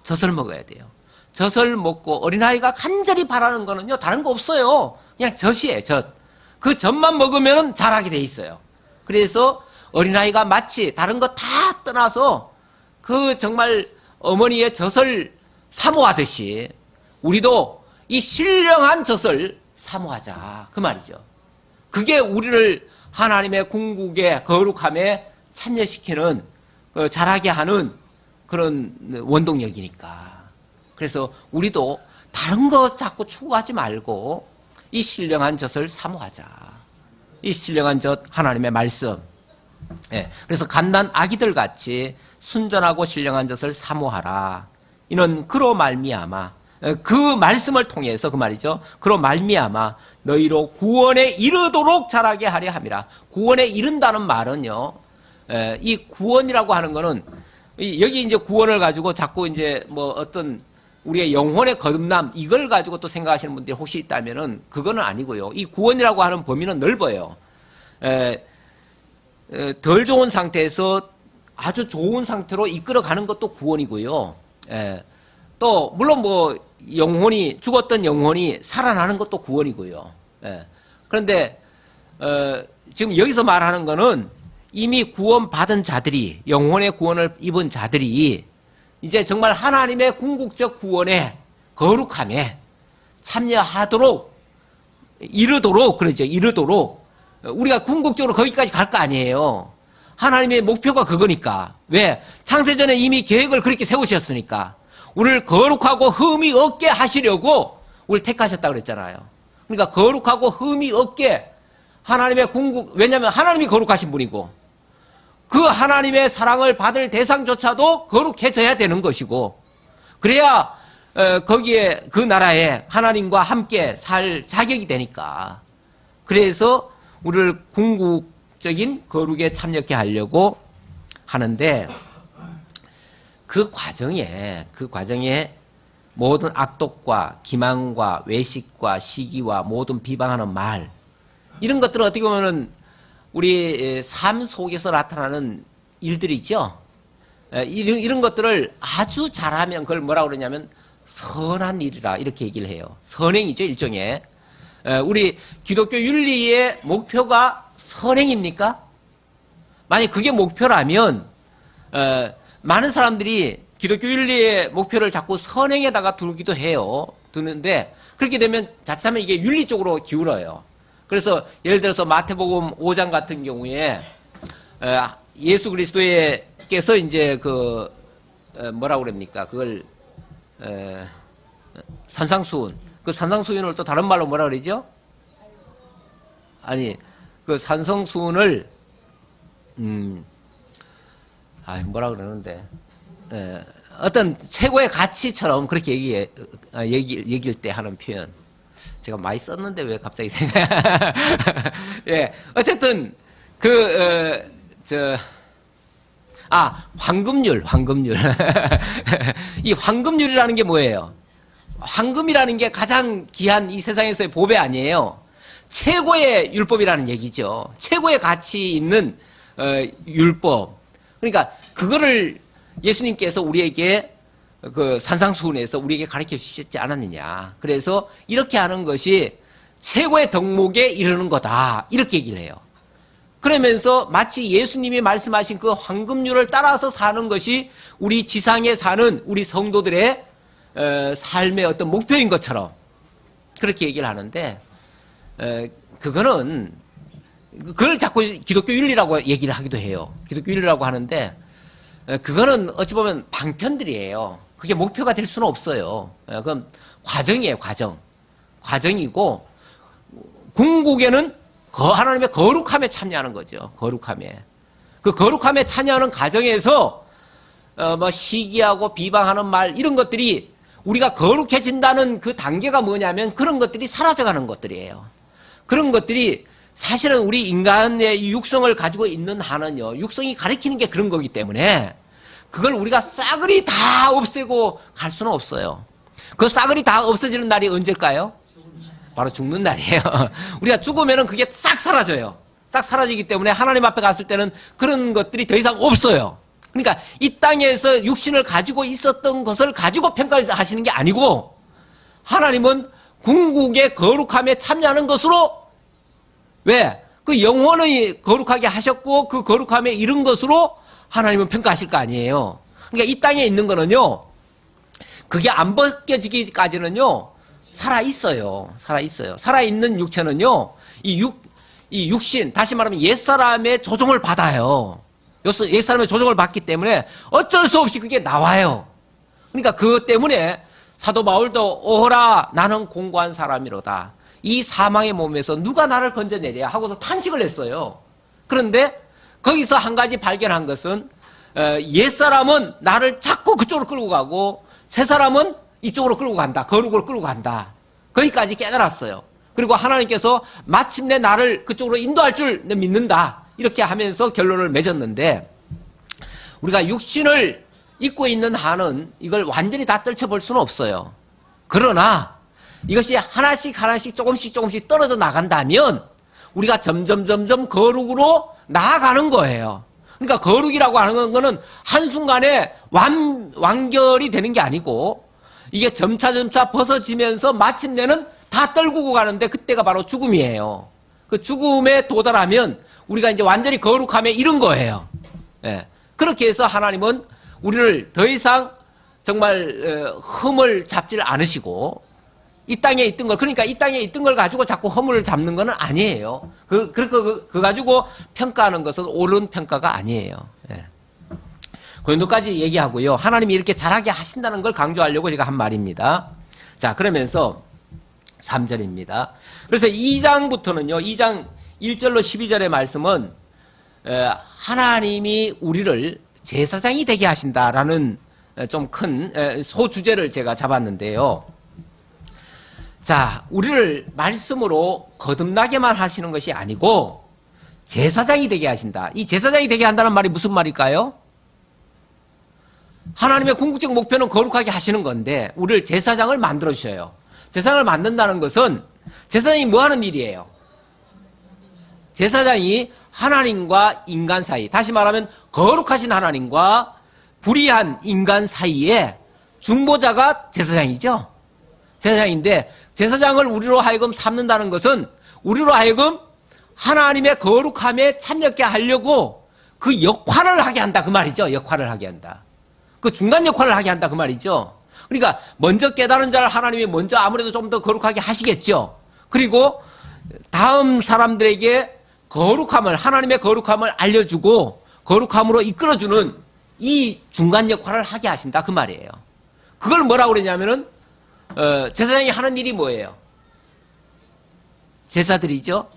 젖을 먹어야 돼요. 젖을 먹고 어린아이가 간절히 바라는 거는요, 다른 거 없어요. 그냥 젖이에요, 젖. 그 젖만 먹으면 자라게 돼 있어요. 그래서 어린아이가 마치 다른 거 다 떠나서 그 정말 어머니의 젖을 사모하듯이 우리도 이 신령한 젖을 사모하자. 그 말이죠. 그게 우리를 하나님의 궁극의 거룩함에 참여시키는, 자라게 하는 그런 원동력이니까. 그래서 우리도 다른 거 자꾸 추구하지 말고 이 신령한 젖을 사모하자. 이 신령한 젖, 하나님의 말씀. 예, 그래서 갓난 아기들 같이 순전하고 신령한 젖을 사모하라. 이는 그로 말미암아, 그 말씀을 통해서 그 말이죠. 그로 말미암아 너희로 구원에 이르도록 자라게 하려 함이라. 구원에 이른다는 말은요, 이 구원이라고 하는 거는 여기 이제 구원을 가지고 자꾸 이제 뭐 어떤 우리의 영혼의 거듭남 이걸 가지고 또 생각하시는 분들이 혹시 있다면은 그거는 아니고요. 이 구원이라고 하는 범위는 넓어요. 덜 좋은 상태에서 아주 좋은 상태로 이끌어가는 것도 구원이고요. 또 물론 뭐 영혼이 죽었던 영혼이 살아나는 것도 구원이고요. 그런데 지금 여기서 말하는 거는 이미 구원받은 자들이, 영혼의 구원을 입은 자들이 이제 정말 하나님의 궁극적 구원에 거룩함에 참여하도록 이르도록, 그러죠. 이르도록 우리가 궁극적으로 거기까지 갈 거 아니에요. 하나님의 목표가 그거니까. 왜? 창세전에 이미 계획을 그렇게 세우셨으니까. 우리를 거룩하고 흠이 없게 하시려고 우리를 택하셨다 그랬잖아요. 그러니까 거룩하고 흠이 없게 하나님의 왜냐하면 하나님이 거룩하신 분이고 그 하나님의 사랑을 받을 대상조차도 거룩해져야 되는 것이고, 그래야 거기에 그 나라에 하나님과 함께 살 자격이 되니까. 그래서 우리를 궁극적인 거룩에 참여케 하려고 하는데, 그 과정에 모든 악독과 기망과 외식과 시기와 모든 비방하는 말, 이런 것들은 어떻게 보면은 우리 삶 속에서 나타나는 일들이죠. 이런 것들을 아주 잘하면 그걸 뭐라고 그러냐면 선한 일이라 이렇게 얘기를 해요. 선행이죠, 일종의. 우리 기독교 윤리의 목표가 선행입니까? 만약 그게 목표라면 많은 사람들이 기독교 윤리의 목표를 자꾸 선행에다가 두기도 해요. 두는데 그렇게 되면 자칫하면 이게 윤리 쪽으로 기울어요. 그래서 예를 들어서 마태복음 5장 같은 경우에 예수 그리스도께서 이제 그 뭐라고 그럽니까? 그걸 산상수훈. 그 산상수훈을 또 다른 말로 뭐라 그러죠? 아니 그 산성수훈을 뭐라 그러는데 어떤 최고의 가치처럼 그렇게 얘기할 때 하는 표현. 제가 많이 썼는데 왜 갑자기 생각? 예, 어쨌든 황금률. 이 황금률이라는 게 뭐예요? 황금이라는 게 가장 귀한 이 세상에서의 보배 아니에요. 최고의 율법이라는 얘기죠. 최고의 가치 있는 율법. 그러니까 그거를 예수님께서 우리에게 그 산상수훈에서 우리에게 가르쳐 주시지 않았느냐. 그래서 이렇게 하는 것이 최고의 덕목에 이르는 거다. 이렇게 얘기를 해요. 그러면서 마치 예수님이 말씀하신 그 황금률을 따라서 사는 것이 우리 지상에 사는 우리 성도들의 삶의 어떤 목표인 것처럼 그렇게 얘기를 하는데, 그걸 자꾸 기독교 윤리라고 얘기를 하기도 해요. 기독교 윤리라고 하는데, 그거는 어찌 보면 방편들이에요. 그게 목표가 될 수는 없어요. 그건 과정이에요, 과정이고, 궁극에는 하나님의 거룩함에 참여하는 거죠. 거룩함에. 그 거룩함에 참여하는 과정에서 뭐 시기하고 비방하는 말 이런 것들이 우리가 거룩해진다는 그 단계가 뭐냐면 그런 것들이 사라져가는 것들이에요. 그런 것들이 사실은 우리 인간의 육성을 가지고 있는 한은요, 육성이 가리키는 게 그런 거기 때문에 그걸 우리가 싸그리 다 없애고 갈 수는 없어요. 그 싸그리 다 없어지는 날이 언제일까요? 바로 죽는 날이에요. 우리가 죽으면 그게 싹 사라져요. 싹 사라지기 때문에 하나님 앞에 갔을 때는 그런 것들이 더 이상 없어요. 그러니까 이 땅에서 육신을 가지고 있었던 것을 가지고 평가를 하시는 게 아니고 하나님은 궁극의 거룩함에 참여하는 것으로 왜? 그 영혼의 거룩하게 하셨고 그 거룩함에 이른 것으로 하나님은 평가하실 거 아니에요. 그러니까 이 땅에 있는 거는요, 그게 안 벗겨지기까지는요, 살아있어요. 살아있어요. 살아있는 육체는요, 이 육신, 다시 말하면 옛사람의 조종을 받아요. 옛사람의 조종을 받기 때문에 어쩔 수 없이 그게 나와요. 그러니까 그것 때문에 사도 바울도 오호라 나는 공고한 사람이로다. 이 사망의 몸에서 누가 나를 건져내랴 하고서 탄식을 했어요. 그런데 거기서 한 가지 발견한 것은 옛사람은 나를 자꾸 그쪽으로 끌고 가고 새사람은 이쪽으로 끌고 간다. 거룩으로 끌고 간다. 거기까지 깨달았어요. 그리고 하나님께서 마침내 나를 그쪽으로 인도할 줄 믿는다. 이렇게 하면서 결론을 맺었는데 우리가 육신을 입고 있는 한은 이걸 완전히 다 떨쳐볼 수는 없어요. 그러나 이것이 하나씩 조금씩 떨어져 나간다면 우리가 점점 거룩으로 나아가는 거예요. 그러니까 거룩이라고 하는 거는 한순간에 완결이 되는 게 아니고 이게 점차 벗어지면서 마침내는 다 떨구고 가는데 그때가 바로 죽음이에요. 그 죽음에 도달하면 우리가 이제 완전히 거룩함에 이른 거예요. 예. 그렇게 해서 하나님은 우리를 더 이상 정말 흠을 잡지를 않으시고 이 땅에 있던 걸, 그러니까 이 땅에 있던 걸 가지고 자꾸 허물을 잡는 건 아니에요. 그거 가지고 평가하는 것은 옳은 평가가 아니에요. 예. 그 정도까지 얘기하고요. 하나님이 이렇게 잘하게 하신다는 걸 강조하려고 제가 한 말입니다. 자, 그러면서 3절입니다. 그래서 2장부터는요, 2장 1절로 12절의 말씀은 하나님이 우리를 제사장이 되게 하신다라는 좀 큰 소주제를 제가 잡았는데요. 자, 우리를 말씀으로 거듭나게만 하시는 것이 아니고 제사장이 되게 하신다. 이 제사장이 되게 한다는 말이 무슨 말일까요? 하나님의 궁극적 목표는 거룩하게 하시는 건데 우리를 제사장을 만들어 주셔요. 제사장을 만든다는 것은 제사장이 뭐 하는 일이에요? 제사장이 하나님과 인간 사이, 다시 말하면 거룩하신 하나님과 불의한 인간 사이에 중보자가 제사장이죠. 제사장인데 제사장을 우리로 하여금 삼는다는 것은 우리로 하여금 하나님의 거룩함에 참여케 하려고 그 역할을 하게 한다 그 말이죠. 역할을 하게 한다. 그 중간 역할을 하게 한다 그 말이죠. 그러니까 먼저 깨달은 자를 하나님이 먼저 아무래도 좀 더 거룩하게 하시겠죠. 그리고 다음 사람들에게 거룩함을, 하나님의 거룩함을 알려주고 거룩함으로 이끌어주는 이 중간 역할을 하게 하신다 그 말이에요. 그걸 뭐라고 그러냐면은 제사장이 하는 일이 뭐예요? 제사드리죠.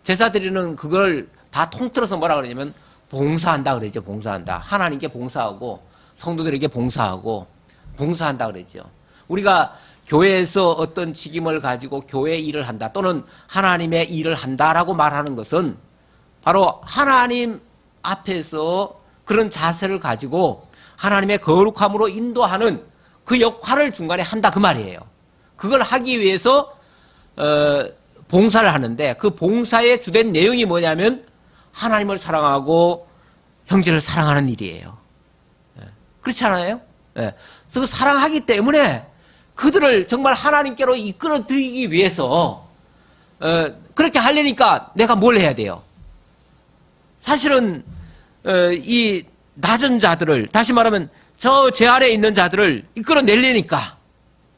제사드리는 그걸 다 통틀어서 뭐라 그러냐면 봉사한다 그러죠. 봉사한다. 하나님께 봉사하고 성도들에게 봉사한다 그러죠. 우리가 교회에서 어떤 직임을 가지고 교회 일을 한다 또는 하나님의 일을 한다라고 말하는 것은 바로 하나님 앞에서 그런 자세를 가지고 하나님의 거룩함으로 인도하는 그 역할을 중간에 한다 그 말이에요. 그걸 하기 위해서 봉사를 하는데 그 봉사의 주된 내용이 뭐냐면 하나님을 사랑하고 형제를 사랑하는 일이에요. 그렇지 않아요? 그래서 사랑하기 때문에 그들을 정말 하나님께로 이끌어들이기 위해서 그렇게 하려니까 내가 뭘 해야 돼요? 사실은 이 낮은 자들을, 다시 말하면 저 제 아래에 있는 자들을 이끌어내려니까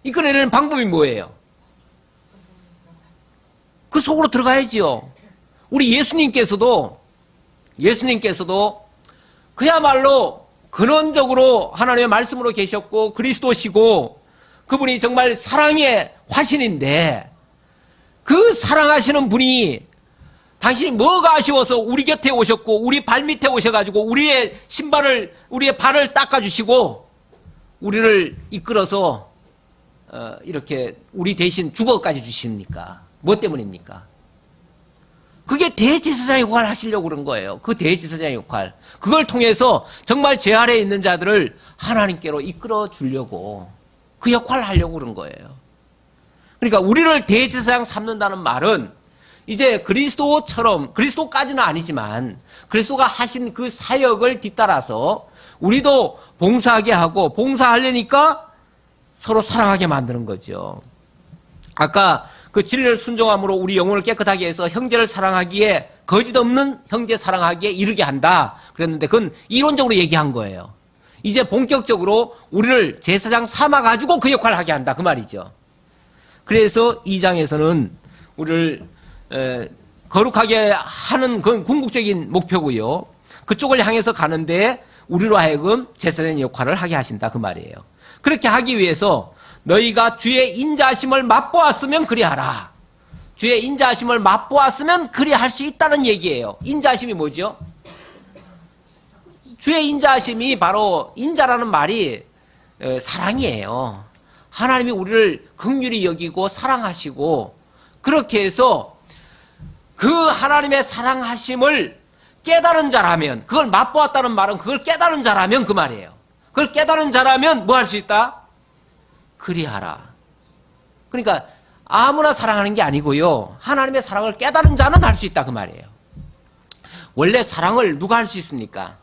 이끌어내는 방법이 뭐예요? 그 속으로 들어가야지요. 우리 예수님께서도 그야말로 근원적으로 하나님의 말씀으로 계셨고 그리스도시고 그분이 정말 사랑의 화신인데 그 사랑하시는 분이 당신이 뭐가 아쉬워서 우리 곁에 오셨고 우리 발밑에 오셔가지고 우리의 신발을 우리의 발을 닦아주시고 우리를 이끌어서 이렇게 우리 대신 주거까지 주십니까? 뭐 때문입니까? 그게 대제사장의 역할을 하시려고 그런 거예요. 그 대제사장의 역할. 그걸 통해서 정말 제 아래에 있는 자들을 하나님께로 이끌어 주려고 그 역할을 하려고 그런 거예요. 그러니까 우리를 대제사장 삼는다는 말은 이제 그리스도처럼, 그리스도까지는 아니지만 그리스도가 하신 그 사역을 뒤따라서 우리도 봉사하게 하고 봉사하려니까 서로 사랑하게 만드는 거죠. 아까 그 진리를 순종함으로 우리 영혼을 깨끗하게 해서 형제를 사랑하기에 거짓 없는 형제 사랑하기에 이르게 한다 그랬는데 그건 이론적으로 얘기한 거예요. 이제 본격적으로 우리를 제사장 삼아가지고 그 역할을 하게 한다 그 말이죠. 그래서 2장에서는 우리를 거룩하게 하는 그 궁극적인 목표고요. 그쪽을 향해서 가는데 우리로 하여금 제사장의 역할을 하게 하신다 그 말이에요. 그렇게 하기 위해서 너희가 주의 인자하심을 맛보았으면 그리하라. 주의 인자하심을 맛보았으면 그리할 수 있다는 얘기예요. 인자하심이 뭐죠? 주의 인자하심이 바로 인자라는 말이 사랑이에요. 하나님이 우리를 긍휼히 여기고 사랑하시고 그렇게 해서 그 하나님의 사랑하심을 깨달은 자라면 그걸 맛보았다는 말은 그걸 깨달은 자라면 그 말이에요. 그걸 깨달은 자라면 뭐 할 수 있다? 그리하라. 그러니까 아무나 사랑하는 게 아니고요. 하나님의 사랑을 깨달은 자는 할 수 있다 그 말이에요. 원래 사랑을 누가 할 수 있습니까?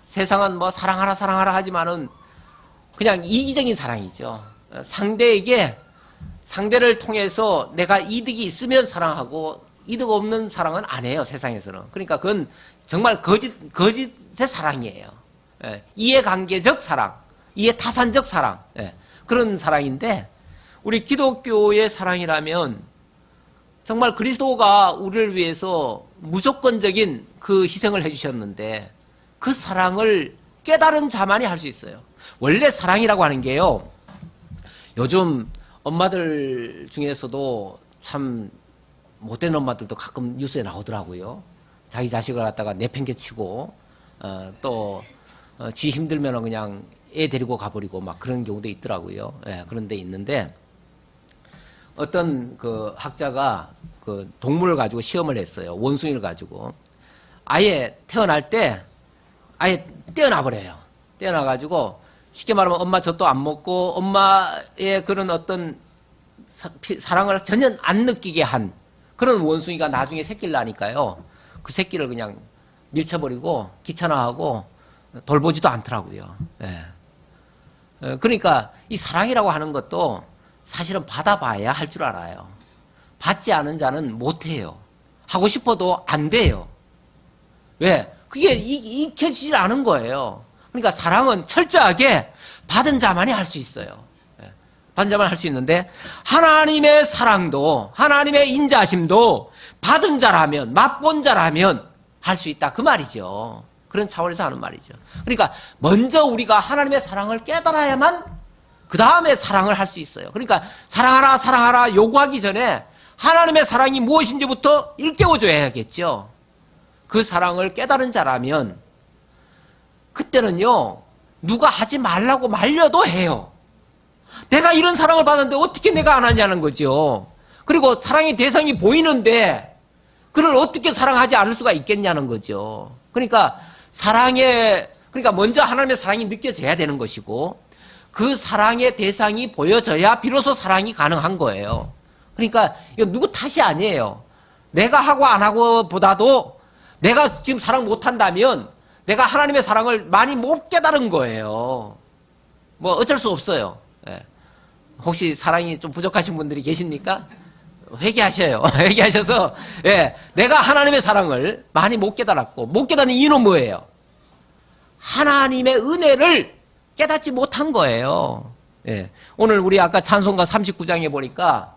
세상은 뭐 사랑하라 사랑하라 하지만은 그냥 이기적인 사랑이죠. 상대를 통해서 내가 이득이 있으면 사랑하고 이득 없는 사랑은 안 해요. 세상에서는. 그러니까 그건 정말 거짓의 사랑이에요. 이해관계적 사랑, 이해타산적 사랑, 그런 사랑인데 우리 기독교의 사랑이라면 정말 그리스도가 우리를 위해서 무조건적인 그 희생을 해주셨는데 그 사랑을 깨달은 자만이 할 수 있어요. 원래 사랑이라고 하는 게요. 요즘 엄마들 중에서도 참 못된 엄마들도 가끔 뉴스에 나오더라고요. 자기 자식을 갖다가 내팽개치고 또 지 힘들면 그냥 애 데리고 가버리고 막 그런 경우도 있더라고요. 그런 데 있는데 어떤 그 학자가 그 동물을 가지고 시험을 했어요. 원숭이를 가지고 아예 태어날 때 아예 떼어놔버려요. 떼어놔가지고 쉽게 말하면 엄마 젖도 안 먹고 엄마의 그런 어떤 사랑을 전혀 안 느끼게 한 그런 원숭이가 나중에 새끼를 낳으니까요. 그 새끼를 그냥 밀쳐버리고 귀찮아하고 돌보지도 않더라고요. 그러니까 이 사랑이라고 하는 것도 사실은 받아봐야 할 줄 알아요. 받지 않은 자는 못해요. 하고 싶어도 안 돼요. 왜? 그게 익혀지질 않은 거예요. 그러니까 사랑은 철저하게 받은 자만이 할 수 있어요. 받은 자만 할 수 있는데 하나님의 사랑도 하나님의 인자심도 받은 자라면 맛본 자라면 할 수 있다 그 말이죠. 그런 차원에서 하는 말이죠. 그러니까 먼저 우리가 하나님의 사랑을 깨달아야만 그 다음에 사랑을 할 수 있어요. 그러니까 사랑하라 사랑하라 요구하기 전에 하나님의 사랑이 무엇인지부터 일깨워줘야겠죠. 그 사랑을 깨달은 자라면 그때는요 누가 하지 말라고 말려도 해요. 내가 이런 사랑을 받았는데 어떻게 내가 안 하냐는 거죠. 그리고 사랑의 대상이 보이는데 그를 어떻게 사랑하지 않을 수가 있겠냐는 거죠. 그러니까 그러니까 먼저 하나님의 사랑이 느껴져야 되는 것이고 그 사랑의 대상이 보여져야 비로소 사랑이 가능한 거예요. 그러니까 이거 누구 탓이 아니에요. 내가 하고 안 하고 보다도 내가 지금 사랑 못한다면 내가 하나님의 사랑을 많이 못 깨달은 거예요. 뭐 어쩔 수 없어요. 혹시 사랑이 좀 부족하신 분들이 계십니까? 회개하셔요. 회개하셔서 내가 하나님의 사랑을 많이 못 깨달았고 못 깨닫는 이유는 뭐예요? 하나님의 은혜를 깨닫지 못한 거예요. 오늘 우리 아까 찬송가 39장에 보니까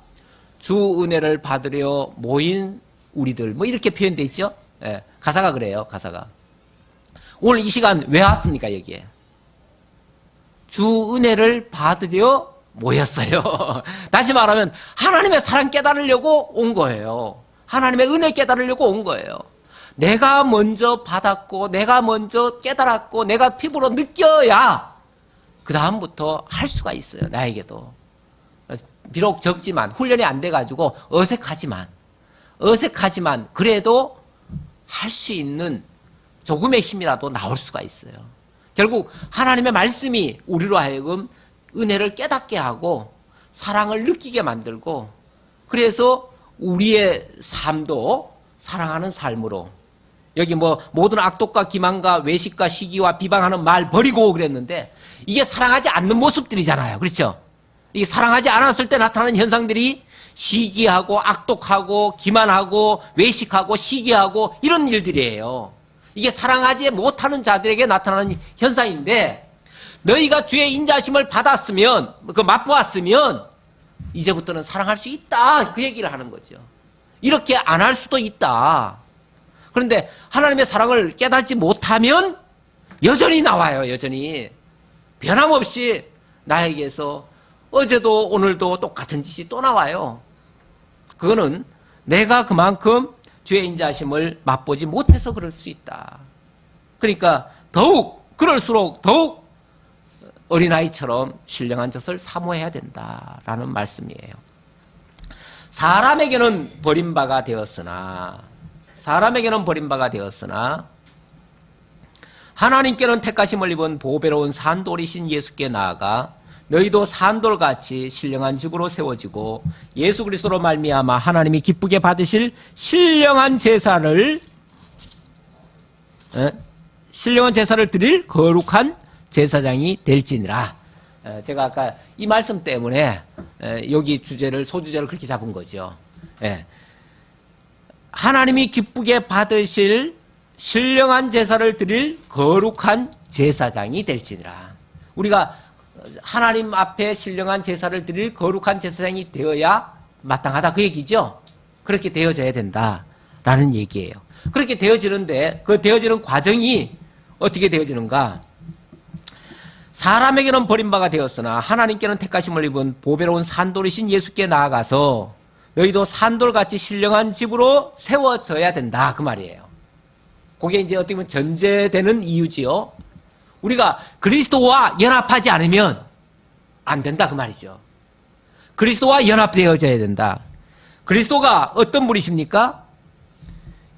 주 은혜를 받으려 모인 우리들 뭐 이렇게 표현되어 있죠. 가사가 그래요. 가사가 오늘 이 시간 왜 왔습니까? 여기에 주 은혜를 받으려 모였어요. 다시 말하면 하나님의 사랑 깨달으려고 온 거예요. 하나님의 은혜 깨달으려고 온 거예요. 내가 먼저 받았고 내가 먼저 깨달았고 내가 피부로 느껴야 그 다음부터 할 수가 있어요. 나에게도. 비록 적지만 훈련이 안 돼가지고 어색하지만 그래도 할 수 있는 조금의 힘이라도 나올 수가 있어요. 결국 하나님의 말씀이 우리로 하여금 은혜를 깨닫게 하고 사랑을 느끼게 만들고 그래서 우리의 삶도 사랑하는 삶으로 여기 뭐 모든 악독과 기만과 외식과 시기와 비방하는 말 버리고 그랬는데 이게 사랑하지 않는 모습들이잖아요. 그렇죠? 이게 사랑하지 않았을 때 나타나는 현상들이 시기하고 악독하고 기만하고 외식하고 시기하고 이런 일들이에요. 이게 사랑하지 못하는 자들에게 나타나는 현상인데 너희가 주의 인자심을 받았으면 맛보았으면 이제부터는 사랑할 수 있다 그 얘기를 하는 거죠. 이렇게 안 할 수도 있다. 그런데 하나님의 사랑을 깨닫지 못하면 여전히 나와요. 여전히 변함없이 나에게서 어제도 오늘도 똑같은 짓이 또 나와요. 그거는 내가 그만큼 주의 인자심을 맛보지 못해서 그럴 수 있다. 그러니까 그럴수록 더욱 어린아이처럼 신령한 젖을 사모해야 된다라는 말씀이에요. 사람에게는 버림바가 되었으나 하나님께는 택하심을 입은 보배로운 산돌이신 예수께 나아가 너희도 산돌같이 신령한 집으로 세워지고 예수 그리스도로 말미암아 하나님이 기쁘게 받으실 신령한 제사를 드릴 거룩한 제사장이 될지니라. 제가 아까 이 말씀 때문에 여기 소주제를 그렇게 잡은 거죠. 하나님이 기쁘게 받으실 신령한 제사를 드릴 거룩한 제사장이 될지니라. 우리가 하나님 앞에 신령한 제사를 드릴 거룩한 제사장이 되어야 마땅하다 그 얘기죠. 그렇게 되어져야 된다라는 얘기예요. 그렇게 되어지는데 그 되어지는 과정이 어떻게 되어지는가? 사람에게는 버림바가 되었으나 하나님께는 택하심을 입은 보배로운 산돌이신 예수께 나아가서 너희도 산돌같이 신령한 집으로 세워져야 된다 그 말이에요. 그게 이제 어떻게 보면 전제되는 이유지요. 우리가 그리스도와 연합하지 않으면 안 된다 그 말이죠. 그리스도와 연합되어져야 된다. 그리스도가 어떤 분이십니까?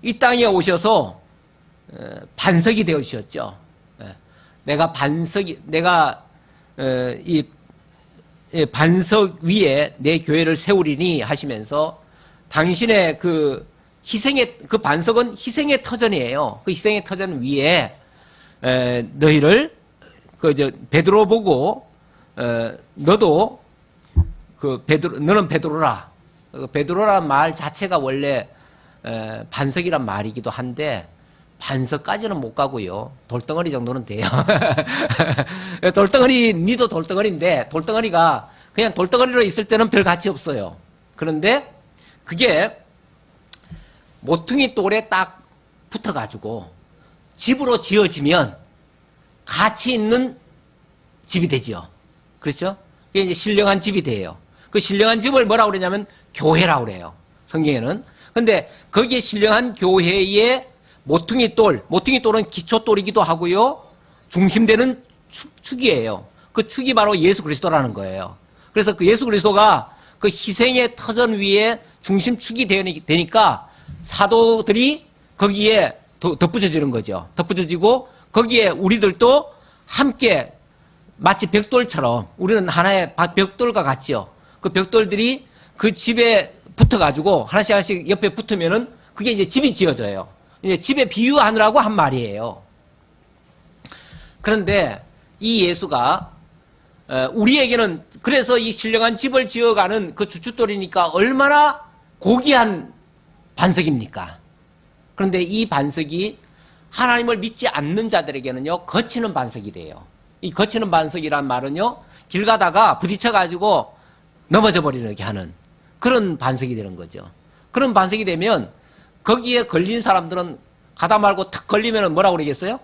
이 땅에 오셔서 반석이 되어주셨죠. 내가 이 반석 위에 내 교회를 세우리니 하시면서 당신의 그 반석은 희생의 터전이에요. 그 희생의 터전 위에 너희를 베드로 보고 너도 너는 베드로라. 베드로라는 말 자체가 원래 반석이란 말이기도 한데 반석까지는 못 가고요. 돌덩어리 정도는 돼요. 니도 돌덩어리인데 돌덩어리가 그냥 돌덩어리로 있을 때는 별 가치 없어요. 그런데 그게 모퉁이 돌에 딱 붙어가지고 집으로 지어지면 가치 있는 집이 되죠. 그렇죠? 그게 이제 신령한 집이 돼요. 그 신령한 집을 뭐라고 그러냐면 교회라고 그래요. 성경에는. 근데 거기에 신령한 교회의 모퉁이돌은 기초돌이기도 하고요. 중심되는 축이에요. 그 축이 바로 예수 그리스도라는 거예요. 그래서 그 예수 그리스도가 그 희생의 터전 위에 중심축이 되니까 사도들이 거기에 덧붙여지는 거죠. 덧붙여지고 거기에 우리들도 함께 마치 벽돌처럼 우리는 하나의 벽돌과 같죠. 그 벽돌들이 그 집에 붙어가지고 하나씩 옆에 붙으면은 그게 이제 집이 지어져요. 이제 집에 비유하느라고 한 말이에요. 그런데 이 예수가 우리에게는 그래서 이 신령한 집을 지어가는 그 주춧돌이니까 얼마나 고귀한 반석입니까? 그런데 이 반석이 하나님을 믿지 않는 자들에게는요 거치는 반석이 돼요. 이 거치는 반석이란 말은요 길 가다가 부딪혀가지고 넘어져 버리게 하는 그런 반석이 되는 거죠. 그런 반석이 되면 거기에 걸린 사람들은 가다 말고 탁 걸리면 뭐라고 그러겠어요?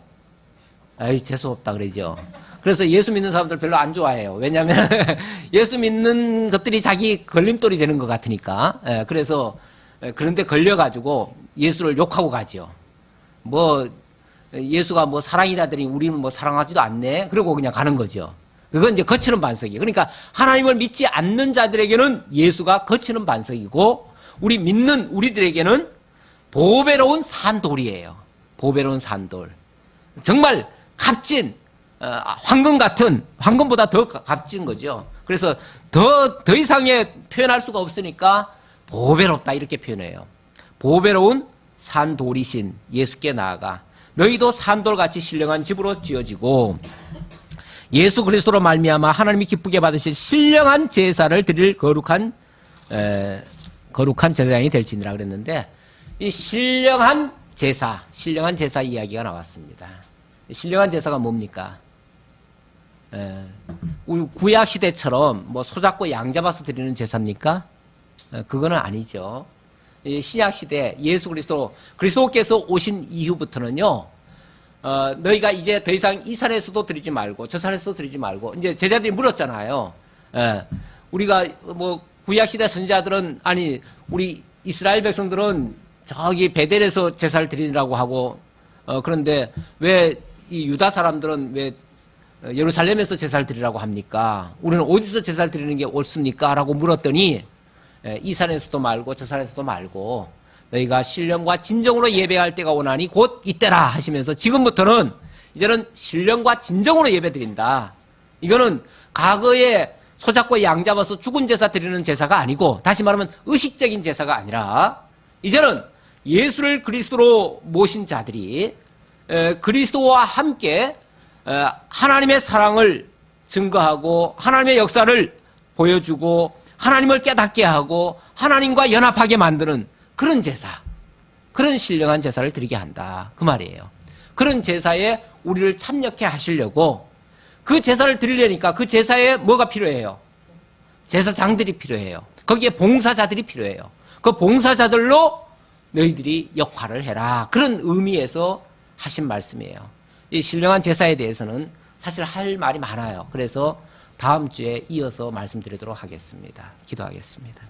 아이, 재수없다 그러죠. 그래서 예수 믿는 사람들 별로 안 좋아해요. 왜냐하면 예수 믿는 것들이 자기 걸림돌이 되는 것 같으니까. 그래서 그런데 걸려가지고 예수를 욕하고 가죠. 뭐 예수가 뭐 사랑이라더니 우리는 뭐 사랑하지도 않네. 그러고 그냥 가는 거죠. 그건 이제 거치는 반석이에요. 그러니까 하나님을 믿지 않는 자들에게는 예수가 거치는 반석이고, 우리 믿는 우리들에게는 보배로운 산돌이에요. 보배로운 산돌. 정말 값진 황금 같은, 황금보다 더 값진 거죠. 그래서 더 이상의 표현할 수가 없으니까 보배롭다 이렇게 표현해요. 보배로운 산돌이신 예수께 나아가 너희도 산돌같이 신령한 집으로 지어지고 예수 그리스도로 말미암아 하나님이 기쁘게 받으실 신령한 제사를 드릴 거룩한 제사장이 될지니라 그랬는데, 이 신령한 제사 이야기가 나왔습니다. 신령한 제사가 뭡니까? 우리 구약 시대처럼 뭐 소잡고 양 잡아서 드리는 제사입니까? 그거는 아니죠. 신약 시대 예수 그리스도께서 오신 이후부터는요, 너희가 이제 더 이상 이 산에서도 드리지 말고 저 산에서도 드리지 말고, 이제 제자들이 물었잖아요. 우리가 뭐 구약 시대 선지자들은, 아니 우리 이스라엘 백성들은 저기 베델에서 제사를 드리라고 하고, 그런데 왜 이 유다 사람들은 왜 예루살렘에서 제사를 드리라고 합니까? 우리는 어디서 제사를 드리는 게 옳습니까? 라고 물었더니, 이 산에서도 말고 저 산에서도 말고 너희가 신령과 진정으로 예배할 때가 오나니 곧 이때라 하시면서, 지금부터는 이제는 신령과 진정으로 예배드린다. 이거는 과거에 소잡고 양 잡아서 죽은 제사 드리는 제사가 아니고, 다시 말하면 의식적인 제사가 아니라, 이제는 예수를 그리스도로 모신 자들이 그리스도와 함께 하나님의 사랑을 증거하고 하나님의 역사를 보여주고 하나님을 깨닫게 하고 하나님과 연합하게 만드는 그런 제사, 그런 신령한 제사를 드리게 한다, 그 말이에요. 그런 제사에 우리를 참여케 하시려고, 그 제사를 드리려니까 그 제사에 뭐가 필요해요? 제사장들이 필요해요. 거기에 봉사자들이 필요해요. 그 봉사자들로 너희들이 역할을 해라, 그런 의미에서 하신 말씀이에요. 이 신령한 제사에 대해서는 사실 할 말이 많아요. 그래서 다음 주에 이어서 말씀드리도록 하겠습니다. 기도하겠습니다.